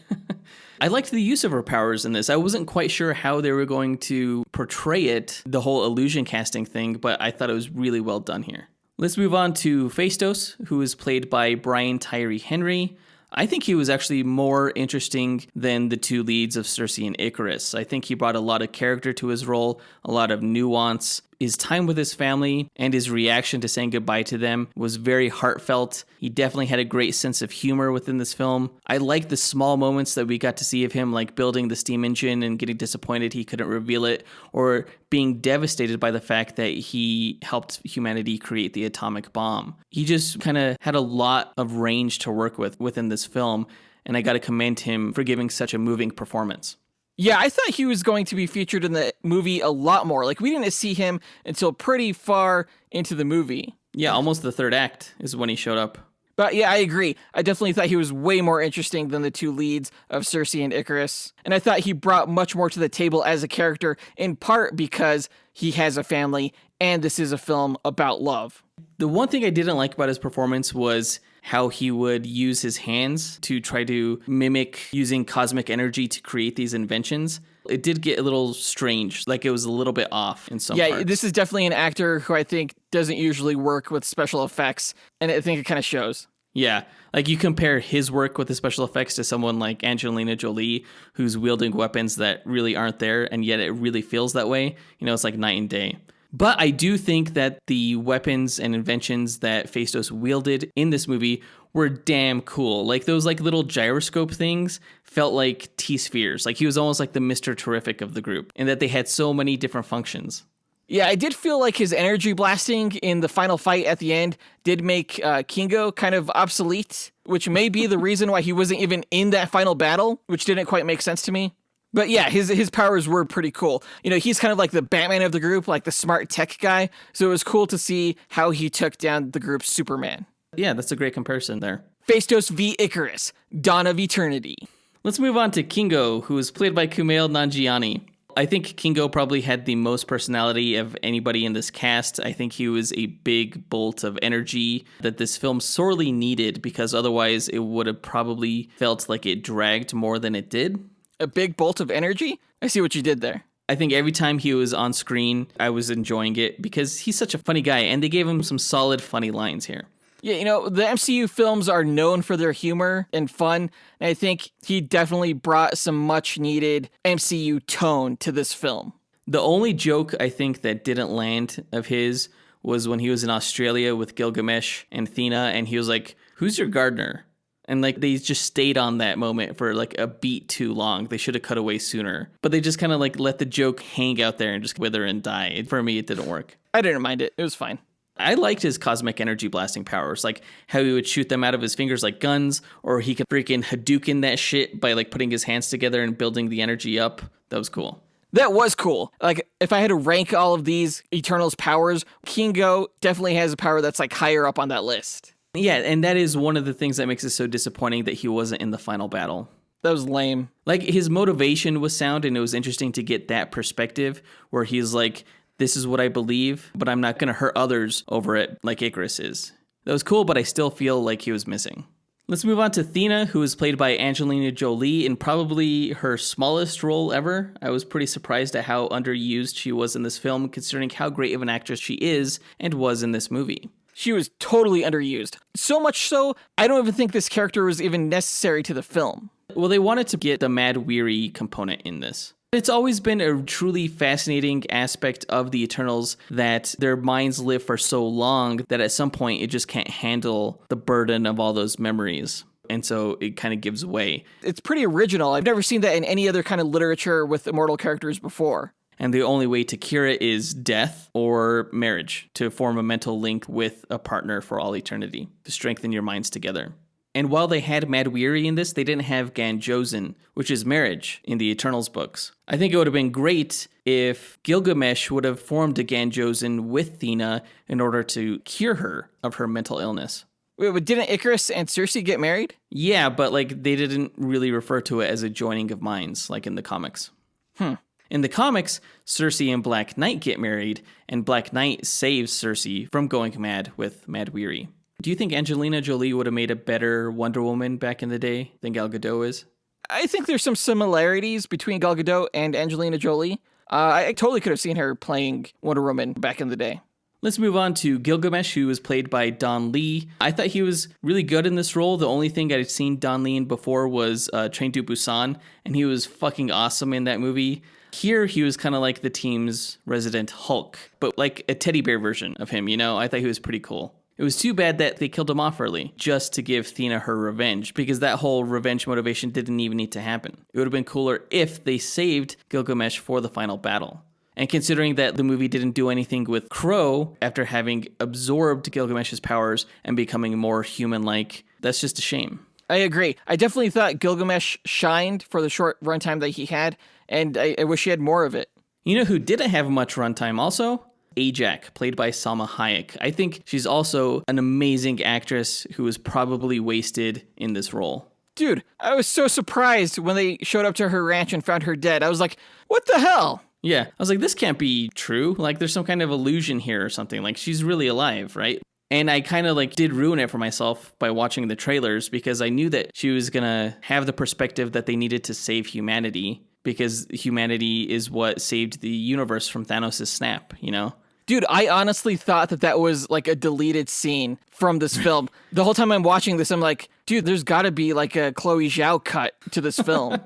I liked the use of her powers in this. I wasn't quite sure how they were going to portray it, the whole illusion casting thing, but I thought it was really well done here. Let's move on to Phastos, who is played by Brian Tyree Henry. I think he was actually more interesting than the two leads of Cersei and Icarus. I think he brought a lot of character to his role, a lot of nuance. His time with his family and his reaction to saying goodbye to them was very heartfelt. He definitely had a great sense of humor within this film. I liked the small moments that we got to see of him, like building the steam engine and getting disappointed he couldn't reveal it, or being devastated by the fact that he helped humanity create the atomic bomb. He just kind of had a lot of range to work with within this film, and I got to commend him for giving such a moving performance. Yeah, I thought he was going to be featured in the movie a lot more. Like, we didn't see him until pretty far into the movie. Yeah, almost the third act is when he showed up. But yeah, I agree. I definitely thought he was way more interesting than the two leads of Cersei and Icarus. And I thought he brought much more to the table as a character, in part because he has a family and this is a film about love. The one thing I didn't like about his performance was how he would use his hands to try to mimic using cosmic energy to create these inventions. It did get a little strange, like it was a little bit off in some parts. This is definitely an actor who I think doesn't usually work with special effects, and I think it kind of shows. Yeah, like you compare his work with the special effects to someone like Angelina Jolie, who's wielding weapons that really aren't there, and yet it really feels that way. You know, it's like night and day. But I do think that the weapons and inventions that Phastos wielded in this movie were damn cool. Like those like little gyroscope things felt like T-spheres. Like he was almost like the Mr. Terrific of the group, and that they had so many different functions. Yeah, I did feel like his energy blasting in the final fight at the end did make Kingo kind of obsolete, which may be the reason why he wasn't even in that final battle, which didn't quite make sense to me. But yeah, his powers were pretty cool. You know, he's kind of like the Batman of the group, like the smart tech guy. So it was cool to see how he took down the group's Superman. Yeah, that's a great comparison there. Phastos v. Icarus, Dawn of Eternity. Let's move on to Kingo, who is played by Kumail Nanjiani. I think Kingo probably had the most personality of anybody in this cast. I think he was a big bolt of energy that this film sorely needed, because otherwise it would have probably felt like it dragged more than it did. A big bolt of energy? I see what you did there. I think every time he was on screen, I was enjoying it because he's such a funny guy, and they gave him some solid funny lines here. Yeah, you know, the MCU films are known for their humor and fun, and I think he definitely brought some much-needed MCU tone to this film. The only joke I think that didn't land of his was when he was in Australia with Gilgamesh and Thena, and he was like, "Who's your gardener?" And like they just stayed on that moment for like a beat too long. They should have cut away sooner. But they just kind of like let the joke hang out there and just wither and die. For me, it didn't work. I didn't mind it. It was fine. I liked his cosmic energy blasting powers, like how he would shoot them out of his fingers like guns, or he could freaking Hadouken that shit by like putting his hands together and building the energy up. That was cool. That was cool. Like, if I had to rank all of these Eternals powers, Kingo definitely has a power that's like higher up on that list. Yeah, and that is one of the things that makes it so disappointing that he wasn't in the final battle. That was lame. Like, his motivation was sound, and it was interesting to get that perspective where he's like, this is what I believe, but I'm not going to hurt others over it like Icarus is. That was cool, but I still feel like he was missing. Let's move on to Thena, who is played by Angelina Jolie in probably her smallest role ever. I was pretty surprised at how underused she was in this film, considering how great of an actress she is and was in this movie. She was totally underused. So much so, I don't even think this character was even necessary to the film. Well, they wanted to get the mad weary component in this. It's always been a truly fascinating aspect of the Eternals that their minds live for so long that at some point it just can't handle the burden of all those memories. And so it kind of gives way. It's pretty original. I've never seen that in any other kind of literature with immortal characters before. And the only way to cure it is death or marriage, to form a mental link with a partner for all eternity, to strengthen your minds together. And while they had Mad Weary in this, they didn't have Gan-Josin, which is marriage in the Eternals books. I think it would have been great if Gilgamesh would have formed a Gan-Josin with Thena in order to cure her of her mental illness. Wait, but didn't Icarus and Circe get married? Yeah, but like they didn't really refer to it as a joining of minds, like in the comics. In the comics, Circe and Black Knight get married, and Black Knight saves Circe from going mad with Mad Weary. Do you think Angelina Jolie would have made a better Wonder Woman back in the day than Gal Gadot is? I think there's some similarities between Gal Gadot and Angelina Jolie. I totally could have seen her playing Wonder Woman back in the day. Let's move on to Gilgamesh, who was played by Don Lee. I thought he was really good in this role. The only thing I'd seen Don Lee in before was Train to Busan, and he was fucking awesome in that movie. Here, he was kind of like the team's resident Hulk, but like a teddy bear version of him, you know? I thought he was pretty cool. It was too bad that they killed him off early, just to give Thena her revenge, because that whole revenge motivation didn't even need to happen. It would have been cooler if they saved Gilgamesh for the final battle. And considering that the movie didn't do anything with Crow after having absorbed Gilgamesh's powers and becoming more human-like, that's just a shame. I agree. I definitely thought Gilgamesh shined for the short runtime that he had, and I wish he had more of it. You know who didn't have much runtime also? Ajak, played by Salma Hayek. I think she's also an amazing actress who was probably wasted in this role. Dude, I was so surprised when they showed up to her ranch and found her dead. I was like, what the hell? Yeah, I was like, this can't be true. Like, there's some kind of illusion here or something. Like, she's really alive, right? And I kind of like did ruin it for myself by watching the trailers because I knew that she was going to have the perspective that they needed to save humanity because humanity is what saved the universe from Thanos' snap, you know? Dude, I honestly thought that was like a deleted scene from this film. The whole time I'm watching this, I'm like, dude, there's got to be like a Chloe Zhao cut to this film.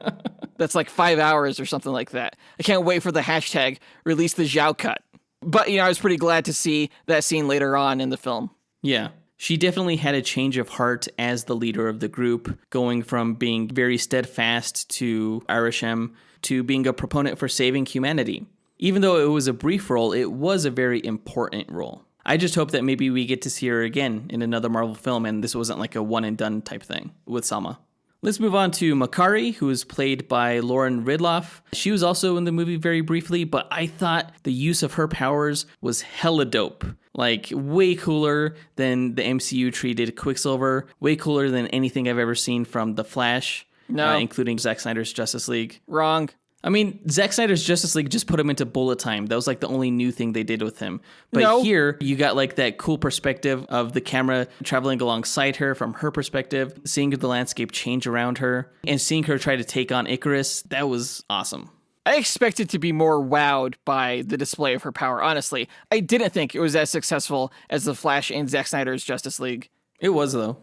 That's like 5 hours or something like that. I can't wait for the hashtag release the Zhao cut. But, you know, I was pretty glad to see that scene later on in the film. Yeah. She definitely had a change of heart as the leader of the group, going from being very steadfast to Arishem to being a proponent for saving humanity. Even though it was a brief role, it was a very important role. I just hope that maybe we get to see her again in another Marvel film and this wasn't like a one and done type thing with Salma. Let's move on to Makari, who is played by Lauren Ridloff. She was also in the movie very briefly, but I thought the use of her powers was hella dope. Like, way cooler than the MCU treated Quicksilver, way cooler than anything I've ever seen from The Flash, including Zack Snyder's Justice League. Wrong. I mean, Zack Snyder's Justice League just put him into bullet time. That was like the only new thing they did with him. But here, you got like that cool perspective of the camera traveling alongside her from her perspective, seeing the landscape change around her, and seeing her try to take on Icarus. That was awesome. I expected to be more wowed by the display of her power, honestly. I didn't think it was as successful as The Flash and Zack Snyder's Justice League. It was, though.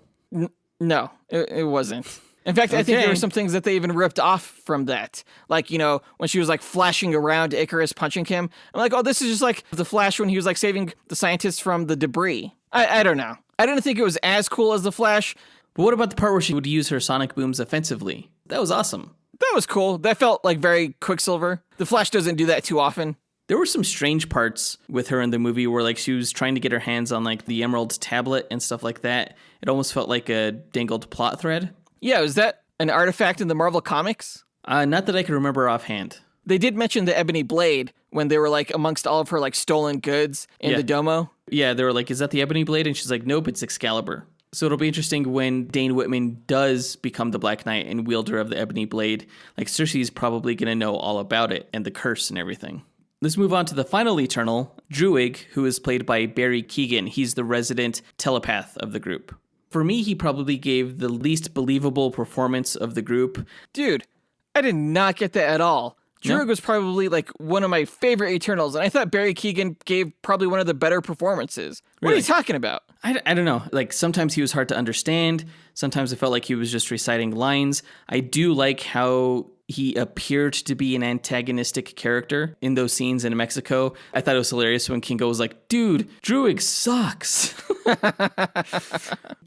No, it wasn't. In fact, I think there were some things that they even ripped off from that. Like, you know, when she was like flashing around Icarus punching him. I'm like, oh, this is just like The Flash when he was like saving the scientists from the debris. I don't know. I didn't think it was as cool as The Flash, But what about the part where she would use her sonic booms offensively? That was awesome. That was cool. That felt like very Quicksilver. The Flash doesn't do that too often. There were some strange parts with her in the movie where like she was trying to get her hands on like the Emerald tablet and stuff like that. It almost felt like a dangled plot thread. Yeah, was that an artifact in the Marvel comics? Not that I can remember offhand. They did mention the Ebony Blade when they were like amongst all of her like stolen goods in the domo. Yeah, they were like, is that the Ebony Blade? And she's like, nope, it's Excalibur. So it'll be interesting when Dane Whitman does become the Black Knight and wielder of the Ebony Blade. Like Cersei's probably going to know all about it and the curse and everything. Let's move on to the final Eternal, Druig, who is played by Barry Keoghan. He's the resident telepath of the group. For me, he probably gave the least believable performance of the group. Dude, I did not get that at all. No? Druig was probably like one of my favorite Eternals, and I thought Barry Keoghan gave probably one of the better performances. What are Really? you talking about? I don't know. Like sometimes he was hard to understand. Sometimes it felt like he was just reciting lines. I do like how he appeared to be an antagonistic character in those scenes in Mexico. I thought it was hilarious when Kingo was like, dude, Druig sucks.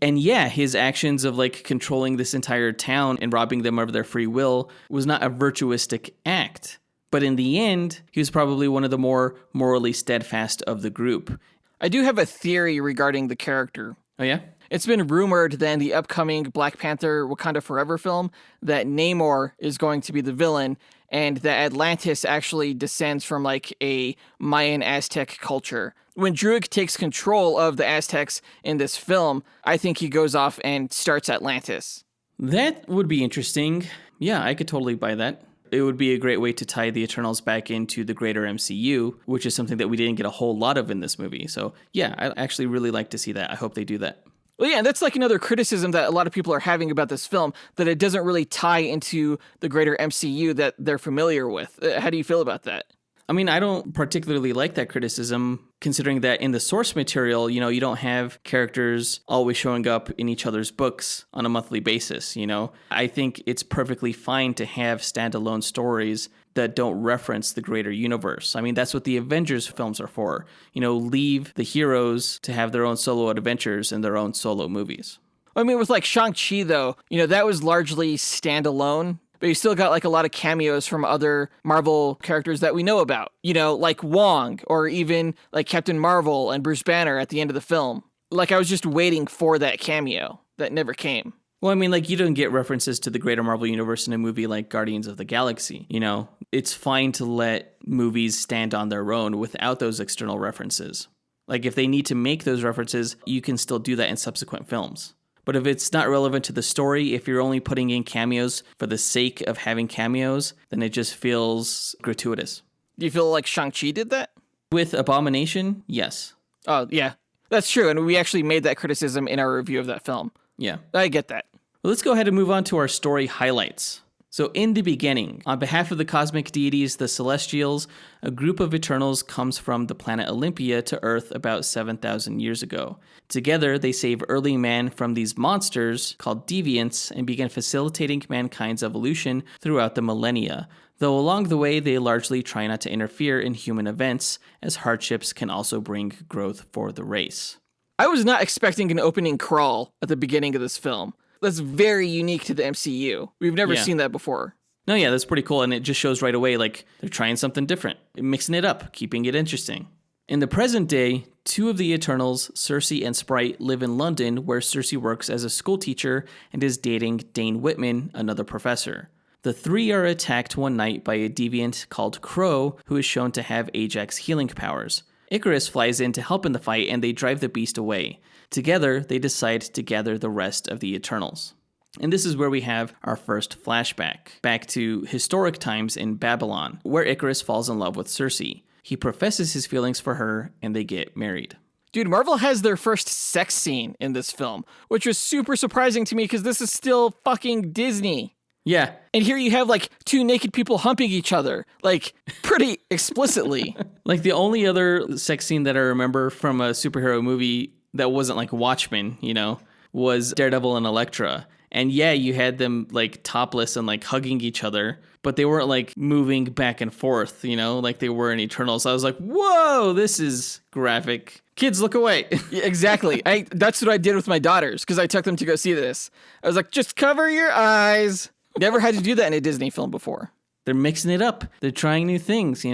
And yeah, his actions of like controlling this entire town and robbing them of their free will was not a virtuistic act. But in the end, he was probably one of the more morally steadfast of the group. I do have a theory regarding the character. Oh yeah? It's been rumored that in the upcoming Black Panther Wakanda Forever film that Namor is going to be the villain and that Atlantis actually descends from like a Mayan Aztec culture. When Druig takes control of the Aztecs in this film, I think he goes off and starts Atlantis. That would be interesting. Yeah, I could totally buy that. It would be a great way to tie the Eternals back into the greater MCU, which is something that we didn't get a whole lot of in this movie. So yeah, I actually really like to see that. I hope they do that. Well, yeah, that's like another criticism that a lot of people are having about this film, that it doesn't really tie into the greater MCU that they're familiar with. How do you feel about that? I mean, I don't particularly like that criticism, considering that in the source material, you know, you don't have characters always showing up in each other's books on a monthly basis, you know? I think it's perfectly fine to have standalone stories that don't reference the greater universe. I mean, that's what the Avengers films are for. You know, leave the heroes to have their own solo adventures and their own solo movies. I mean, with like Shang-Chi, though, you know, that was largely standalone. But you still got like a lot of cameos from other Marvel characters that we know about, you know, like Wong or even like Captain Marvel and Bruce Banner at the end of the film. Like I was just waiting for that cameo that never came. Well, I mean, like you don't get references to the greater Marvel universe in a movie like Guardians of the Galaxy. You know, it's fine to let movies stand on their own without those external references. Like if they need to make those references, you can still do that in subsequent films. But if it's not relevant to the story, if you're only putting in cameos for the sake of having cameos, then it just feels gratuitous. Do you feel like Shang-Chi did that? With Abomination, yes. Oh, yeah. That's true. And we actually made that criticism in our review of that film. Yeah. I get that. Well, let's go ahead and move on to our story highlights. So in the beginning, on behalf of the cosmic deities, the Celestials, a group of Eternals comes from the planet Olympia to Earth about 7,000 years ago. Together, they save early man from these monsters called deviants and begin facilitating mankind's evolution throughout the millennia, though along the way, they largely try not to interfere in human events, as hardships can also bring growth for the race. I was not expecting an opening crawl at the beginning of this film. That's very unique to the MCU. We've never seen that before. No, yeah, that's pretty cool. And it just shows right away, like, they're trying something different, mixing it up, keeping it interesting. In the present day, two of the Eternals, Cersei and Sprite, live in London, where Cersei works as a school teacher and is dating Dane Whitman, another professor. The three are attacked one night by a deviant called Crow, who is shown to have Ajax healing powers. Icarus flies in to help in the fight, and they drive the beast away. Together, they decide to gather the rest of the Eternals. And this is where we have our first flashback, back to historic times in Babylon, where Icarus falls in love with Cersei. He professes his feelings for her, and they get married. Dude, Marvel has their first sex scene in this film, which was super surprising to me because this is still fucking Disney. Yeah. And here you have like two naked people humping each other, like pretty explicitly. Like the only other sex scene that I remember from a superhero movie that wasn't like Watchmen, you know, was Daredevil and Elektra. And yeah, you had them like topless and like hugging each other, but they weren't like moving back and forth, you know, like they were in Eternals. I was like, whoa, this is graphic. Kids, look away. Yeah, exactly. That's what I did with my daughters because I took them to go see this. I was like, just cover your eyes. Never had to do that in a Disney film before. They're mixing it up. They're trying new things,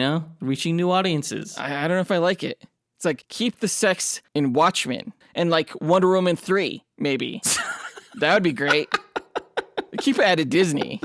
reaching new audiences. I don't know if I like it. It's like, keep the sex in Watchmen and like Wonder Woman 3, maybe. That would be great. Keep it at a Disney.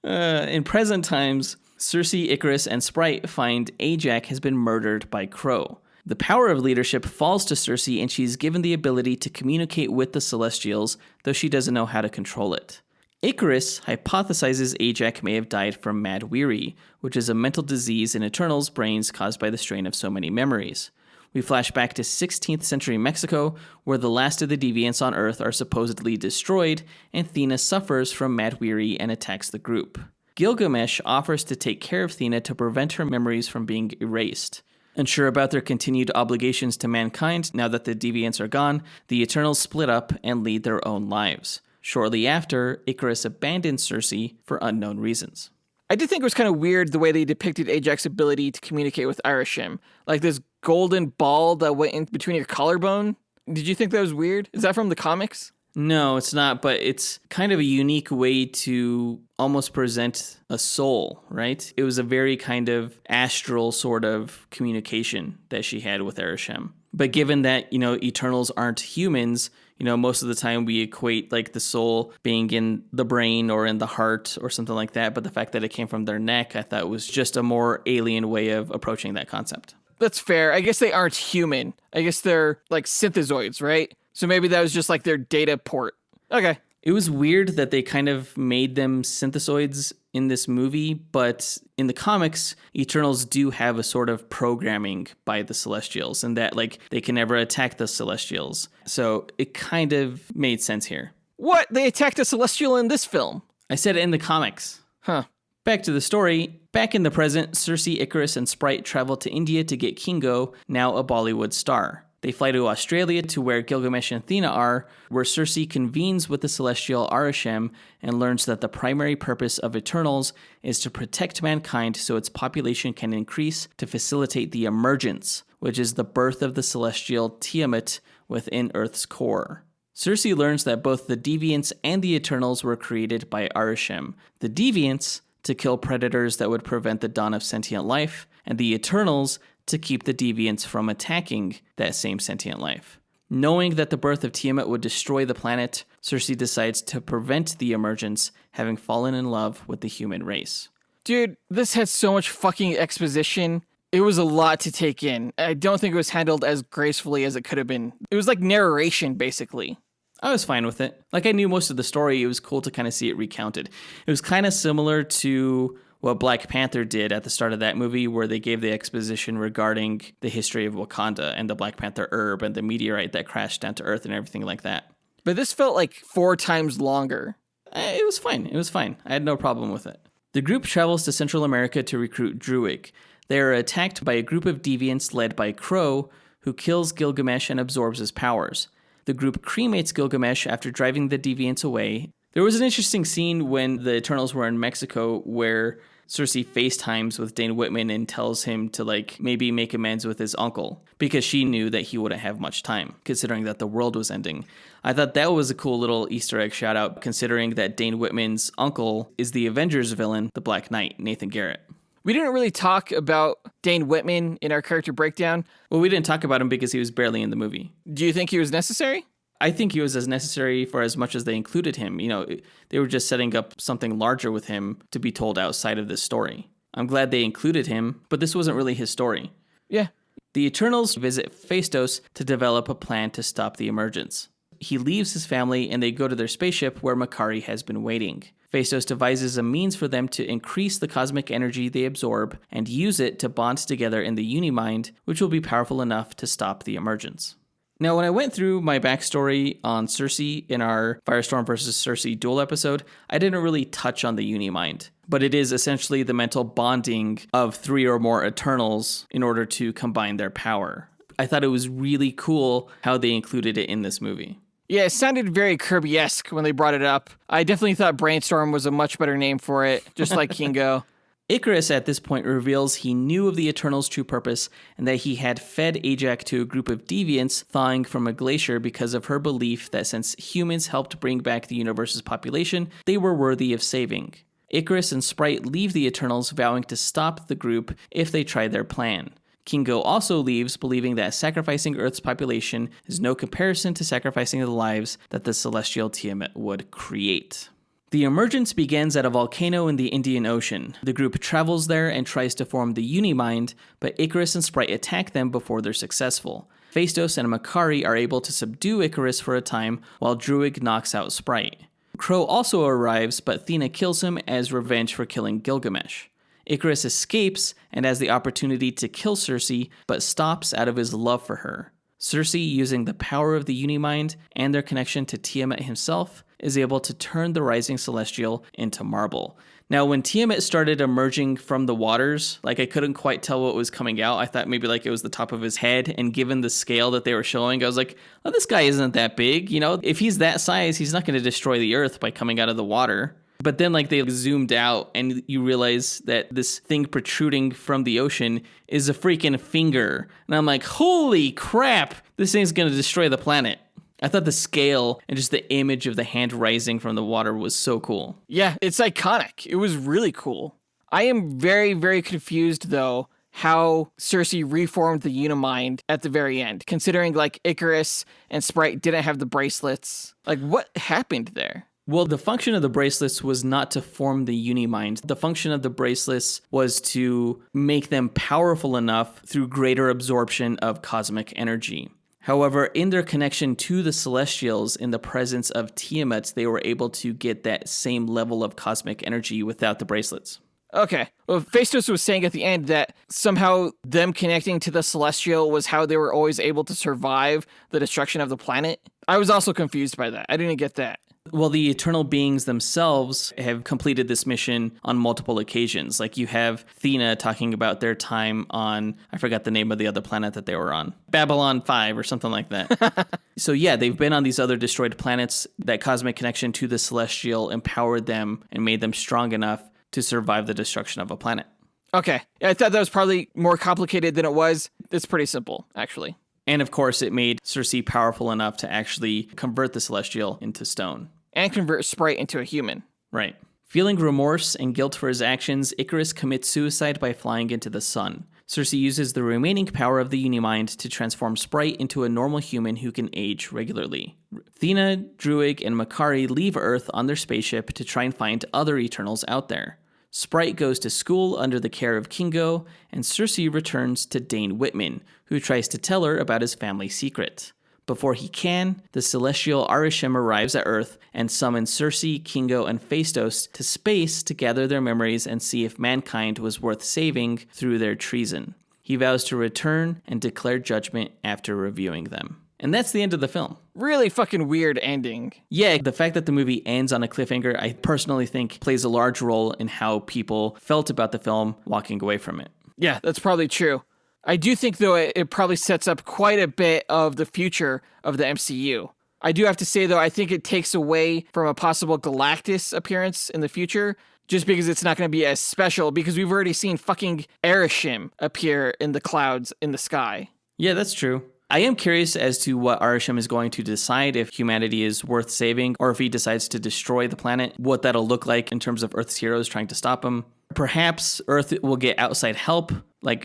In present times, Cersei, Icarus, and Sprite find Ajax has been murdered by Crow. The power of leadership falls to Cersei, and she's given the ability to communicate with the Celestials, though she doesn't know how to control it. Icarus hypothesizes Ajax may have died from mad weary, which is a mental disease in Eternal's brains caused by the strain of so many memories. We flash back to 16th century Mexico, where the last of the deviants on Earth are supposedly destroyed, and Thena suffers from mad weary and attacks the group. Gilgamesh offers to take care of Thena to prevent her memories from being erased. Unsure about their continued obligations to mankind now that the deviants are gone, the Eternals split up and lead their own lives. Shortly after, Icarus abandons Cersei for unknown reasons. I did think it was kind of weird the way they depicted Ajax's ability to communicate with Arishem. Like this golden ball that went in between your collarbone. Did you think that was weird? Is that from the comics? No, it's not, but it's kind of a unique way to almost present a soul, right? It was a very kind of astral sort of communication that she had with Arishem. But given that, Eternals aren't humans, most of the time we equate like the soul being in the brain or in the heart or something like that. But the fact that it came from their neck, I thought was just a more alien way of approaching that concept. That's fair. I guess they aren't human. I guess they're like synthezoids, right? So maybe that was just like their data port. Okay. It was weird that they kind of made them synthezoids in this movie, but in the comics, Eternals do have a sort of programming by the Celestials, and that like they can never attack the Celestials. So it kind of made sense here. What? They attacked a Celestial in this film? I said it in the comics. Huh. Back to the story. Back in the present, Cersei, Icarus, and Sprite travel to India to get Kingo, now a Bollywood star. They fly to Australia to where Gilgamesh and Thena are, where Cersei convenes with the celestial Arishem and learns that the primary purpose of Eternals is to protect mankind so its population can increase to facilitate the emergence, which is the birth of the celestial Tiamat within Earth's core. Cersei learns that both the Deviants and the Eternals were created by Arishem. The Deviants to kill predators that would prevent the dawn of sentient life, and the Eternals to keep the Deviants from attacking that same sentient life. Knowing that the birth of Tiamat would destroy the planet, Cersei decides to prevent the emergence, having fallen in love with the human race. Dude, this had so much fucking exposition. It was a lot to take in. I don't think it was handled as gracefully as it could have been. It was like narration, basically. I was fine with it. Like, I knew most of the story. It was cool to kind of see it recounted. It was kind of similar to what Black Panther did at the start of that movie, where they gave the exposition regarding the history of Wakanda and the Black Panther herb and the meteorite that crashed down to Earth and everything like that. But this felt like 4 times longer. It was fine. It was fine. I had no problem with it. The group travels to Central America to recruit Druig. They are attacked by a group of deviants led by Crow, who kills Gilgamesh and absorbs his powers. The group cremates Gilgamesh after driving the deviants away. There was an interesting scene when the Eternals were in Mexico where Cersei FaceTimes with Dane Whitman and tells him to maybe make amends with his uncle because she knew that he wouldn't have much time, considering that the world was ending. I thought that was a cool little Easter egg shout out, considering that Dane Whitman's uncle is the Avengers villain, the Black Knight, Nathan Garrett. We didn't really talk about Dane Whitman in our character breakdown. Well, we didn't talk about him because he was barely in the movie. Do you think he was necessary? I think he was as necessary for as much as they included him. They were just setting up something larger with him to be told outside of this story. I'm glad they included him, but this wasn't really his story. Yeah. The Eternals visit Phastos to develop a plan to stop the emergence. He leaves his family and they go to their spaceship where Makari has been waiting. Phastos devises a means for them to increase the cosmic energy they absorb and use it to bond together in the Unimind, which will be powerful enough to stop the emergence. Now, when I went through my backstory on Cersei in our Firestorm versus Cersei duel episode, I didn't really touch on the Unimind, but it is essentially the mental bonding of 3 or more Eternals in order to combine their power. I thought it was really cool how they included it in this movie. Yeah, it sounded very Kirby-esque when they brought it up. I definitely thought Brainstorm was a much better name for it, just like Kingo. Icarus at this point reveals he knew of the Eternals' true purpose and that he had fed Ajax to a group of deviants thawing from a glacier because of her belief that since humans helped bring back the universe's population, they were worthy of saving. Icarus and Sprite leave the Eternals, vowing to stop the group if they try their plan. Kingo also leaves, believing that sacrificing Earth's population is no comparison to sacrificing the lives that the celestial Tiamat would create. The emergence begins at a volcano in the Indian Ocean. The group travels there and tries to form the Unimind, but Icarus and Sprite attack them before they're successful. Phastos and Makari are able to subdue Icarus for a time, while Druig knocks out Sprite. Crow also arrives, but Thena kills him as revenge for killing Gilgamesh. Icarus escapes and has the opportunity to kill Circe, but stops out of his love for her. Circe, using the power of the Unimind and their connection to Tiamat himself, is able to turn the rising celestial into marble. Now, when Tiamat started emerging from the waters, I couldn't quite tell what was coming out. I thought maybe it was the top of his head, and given the scale that they were showing, I was like, oh, this guy isn't that big. If he's that size, he's not going to destroy the Earth by coming out of the water. But then they zoomed out and you realize that this thing protruding from the ocean is a freaking finger. And I'm like, holy crap, this thing's going to destroy the planet. I thought the scale and just the image of the hand rising from the water was so cool. Yeah, it's iconic. It was really cool. I am very, very confused, though, how Circe reformed the Unimind at the very end, considering, Icarus and Sprite didn't have the bracelets. What happened there? Well, the function of the bracelets was not to form the Unimind. The function of the bracelets was to make them powerful enough through greater absorption of cosmic energy. However, in their connection to the Celestials in the presence of Tiamat, they were able to get that same level of cosmic energy without the bracelets. Okay. Well, Phastos was saying at the end that somehow them connecting to the Celestial was how they were always able to survive the destruction of the planet. I was also confused by that. I didn't get that. Well, the eternal beings themselves have completed this mission on multiple occasions. You have Thena talking about their time on, I forgot the name of the other planet that they were on, Babylon 5 or something like that. So yeah, they've been on these other destroyed planets. That cosmic connection to the Celestial empowered them and made them strong enough to survive the destruction of a planet. Okay. I thought that was probably more complicated than it was. It's pretty simple, actually. And of course, it made Circe powerful enough to actually convert the Celestial into stone. And convert Sprite into a human. Right. Feeling remorse and guilt for his actions, Icarus commits suicide by flying into the sun. Circe uses the remaining power of the Unimind to transform Sprite into a normal human who can age regularly. Thena, Druig, and Makari leave Earth on their spaceship to try and find other Eternals out there. Sprite goes to school under the care of Kingo, and Circe returns to Dane Whitman, who tries to tell her about his family secret. Before he can, the celestial Arishem arrives at Earth and summons Circe, Kingo, and Phastos to space to gather their memories and see if mankind was worth saving through their treason. He vows to return and declare judgment after reviewing them. And that's the end of the film. Really fucking weird ending. Yeah, the fact that the movie ends on a cliffhanger, I personally think plays a large role in how people felt about the film walking away from it. Yeah, that's probably true. I do think, though, it probably sets up quite a bit of the future of the MCU. I do have to say, though, I think it takes away from a possible Galactus appearance in the future, just because it's not going to be as special, because we've already seen fucking Arishem appear in the clouds in the sky. Yeah, that's true. I am curious as to what Arishem is going to decide, if humanity is worth saving or if he decides to destroy the planet, what that'll look like in terms of Earth's heroes trying to stop him. Perhaps Earth will get outside help,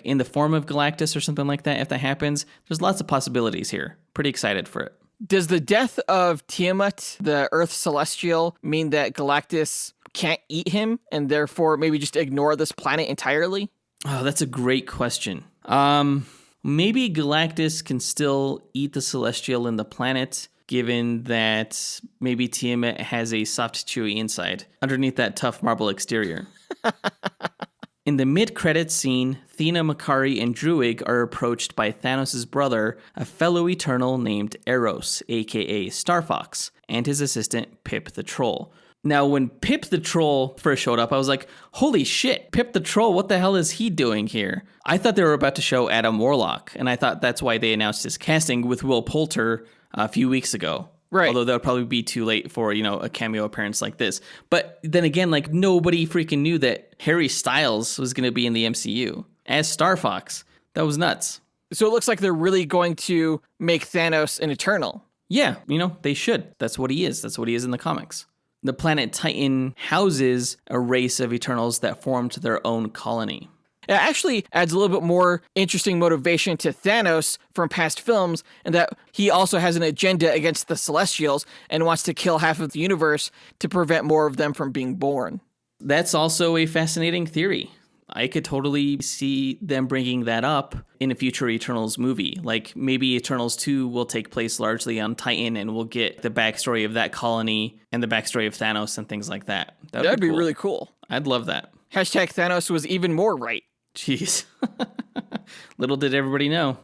in the form of Galactus or something like that if that happens. There's lots of possibilities here. Pretty excited for it. Does the death of Tiamat, the Earth Celestial, mean that Galactus can't eat him and therefore maybe just ignore this planet entirely? Oh, that's a great question. Maybe Galactus can still eat the Celestial and the planet, given that maybe Tiamat has a soft, chewy inside underneath that tough marble exterior. In the mid-credits scene, Thena, Makari, and Druig are approached by Thanos' brother, a fellow Eternal named Eros, aka Starfox, and his assistant, Pip the Troll. Now, when Pip the Troll first showed up, I was like, holy shit, Pip the Troll, what the hell is he doing here? I thought they were about to show Adam Warlock, and I thought that's why they announced his casting with Will Poulter a few weeks ago. Right. Although that would probably be too late for, a cameo appearance like this. But then again, like, nobody freaking knew that Harry Styles was going to be in the MCU as Star Fox. That was nuts. So it looks like they're really going to make Thanos an Eternal. Yeah, they should. That's what he is. That's what he is in the comics. The planet Titan houses a race of Eternals that formed their own colony. It actually adds a little bit more interesting motivation to Thanos from past films, and that he also has an agenda against the Celestials and wants to kill half of the universe to prevent more of them from being born. That's also a fascinating theory. I could totally see them bringing that up in a future Eternals movie. Like, maybe Eternals 2 will take place largely on Titan, and we'll get the backstory of that colony and the backstory of Thanos and things like that. That'd be cool. Really cool. I'd love that. Hashtag Thanos was even more right. Jeez. Little did everybody know.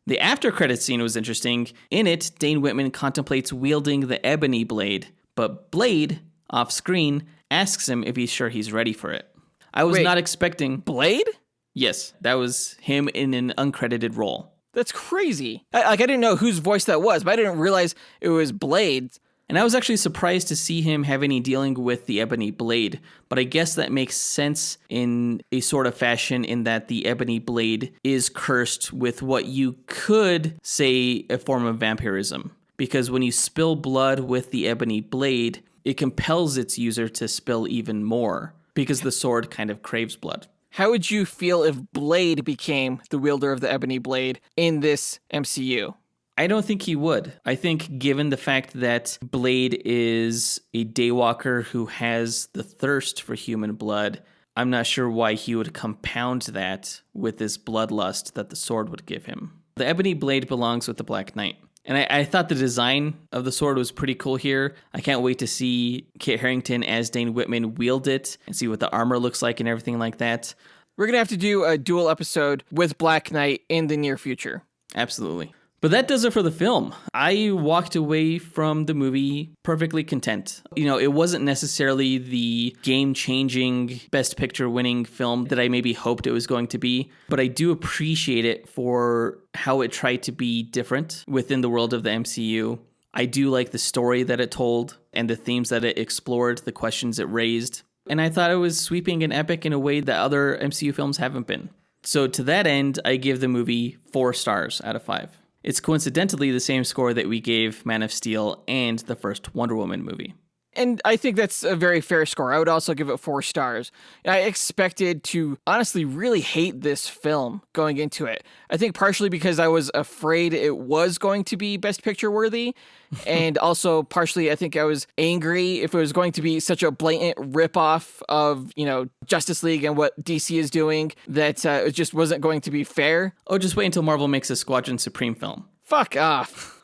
The after credits scene was interesting. In it, Dane Whitman contemplates wielding the ebony blade, but Blade, off screen, asks him if he's sure he's ready for it. I was not expecting... Blade? Yes, that was him in an uncredited role. That's crazy. I didn't know whose voice that was, but I didn't realize it was Blade. And I was actually surprised to see him have any dealing with the ebony blade, but I guess that makes sense in a sort of fashion in that the ebony blade is cursed with what you could say a form of vampirism. Because when you spill blood with the ebony blade, it compels its user to spill even more, because the sword kind of craves blood. How would you feel if Blade became the wielder of the ebony blade in this MCU? I don't think he would. I think given the fact that Blade is a daywalker who has the thirst for human blood, I'm not sure why he would compound that with this bloodlust that the sword would give him. The ebony blade belongs with the Black Knight. And I thought the design of the sword was pretty cool here. I can't wait to see Kit Harington as Dane Whitman wield it and see what the armor looks like and everything like that. We're going to have to do a dual episode with Black Knight in the near future. Absolutely. But that does it for the film. I walked away from the movie perfectly content. It wasn't necessarily the game-changing, Best Picture-winning film that I maybe hoped it was going to be, but I do appreciate it for how it tried to be different within the world of the MCU. I do like the story that it told and the themes that it explored, the questions it raised. And I thought it was sweeping and epic in a way that other MCU films haven't been. So to that end, I give the movie 4 stars out of 5. It's coincidentally the same score that we gave Man of Steel and the first Wonder Woman movie. And I think that's a very fair score. I would also give it 4 stars. I expected to honestly really hate this film going into it. I think partially because I was afraid it was going to be Best Picture worthy. And also partially I think I was angry if it was going to be such a blatant ripoff of, Justice League and what DC is doing that it just wasn't going to be fair. Oh, just wait until Marvel makes a Squadron Supreme film. Fuck off.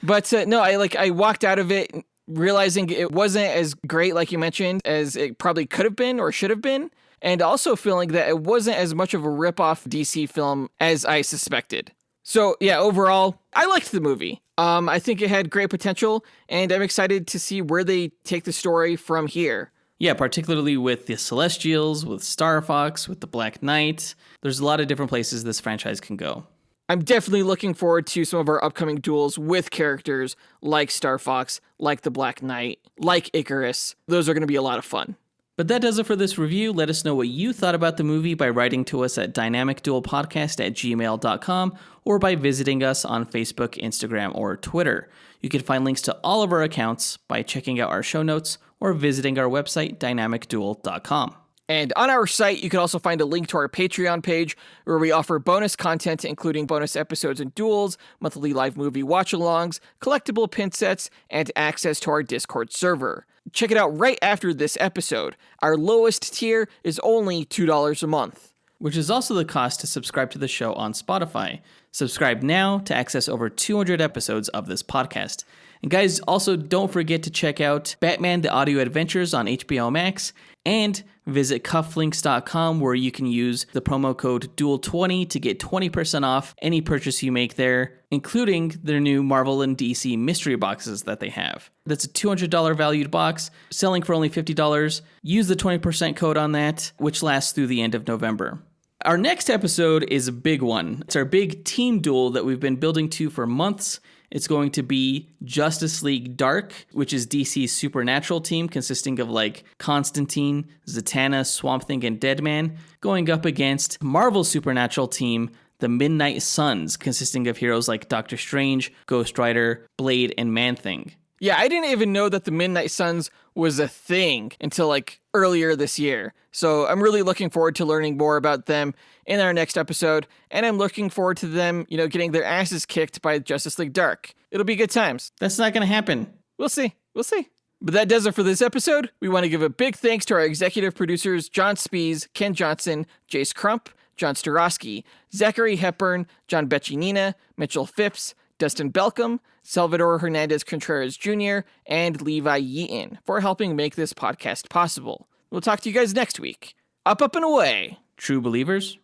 But no, I walked out of it realizing it wasn't as great, like you mentioned, as it probably could have been or should have been, and also feeling that it wasn't as much of a rip-off DC film as I suspected. So, yeah, overall, I liked the movie. I think it had great potential, and I'm excited to see where they take the story from here. Yeah, particularly with the Celestials, with Star Fox, with the Black Knight. There's a lot of different places this franchise can go. I'm definitely looking forward to some of our upcoming duels with characters like Star Fox, like the Black Knight, like Icarus. Those are going to be a lot of fun. But that does it for this review. Let us know what you thought about the movie by writing to us at dynamicduelpodcast@gmail.com or by visiting us on Facebook, Instagram, or Twitter. You can find links to all of our accounts by checking out our show notes or visiting our website, dynamicduel.com. And on our site, you can also find a link to our Patreon page where we offer bonus content, including bonus episodes and duels, monthly live movie watch-alongs, collectible pin sets, and access to our Discord server. Check it out right after this episode. Our lowest tier is only $2 a month. Which is also the cost to subscribe to the show on Spotify. Subscribe now to access over 200 episodes of this podcast. And guys, also don't forget to check out Batman The Audio Adventures on HBO Max and visit cufflinks.com where you can use the promo code DUEL20 to get 20% off any purchase you make there, including their new Marvel and DC mystery boxes that they have. That's a $200 valued box, selling for only $50. Use the 20% code on that, which lasts through the end of November. Our next episode is a big one. It's our big team duel that we've been building to for months, It's going to be Justice League Dark, which is DC's supernatural team consisting of like Constantine, Zatanna, Swamp Thing, and Deadman, going up against Marvel's supernatural team, the Midnight Suns, consisting of heroes like Doctor Strange, Ghost Rider, Blade, and Man-Thing. Yeah, I didn't even know that the Midnight Suns was a thing until like earlier this year. So I'm really looking forward to learning more about them in our next episode, and I'm looking forward to them, getting their asses kicked by Justice League Dark. It'll be good times. That's not going to happen. We'll see. But that does it for this episode. We want to give a big thanks to our executive producers, John Speas, Ken Johnson, Jace Crump, John Starosky, Zachary Hepburn, John Bechinina, Mitchell Phipps, Dustyn Balcom, Salvador Hernandez-Contreras Jr., and Levi Yeaton for helping make this podcast possible. We'll talk to you guys next week. Up, and away. True believers.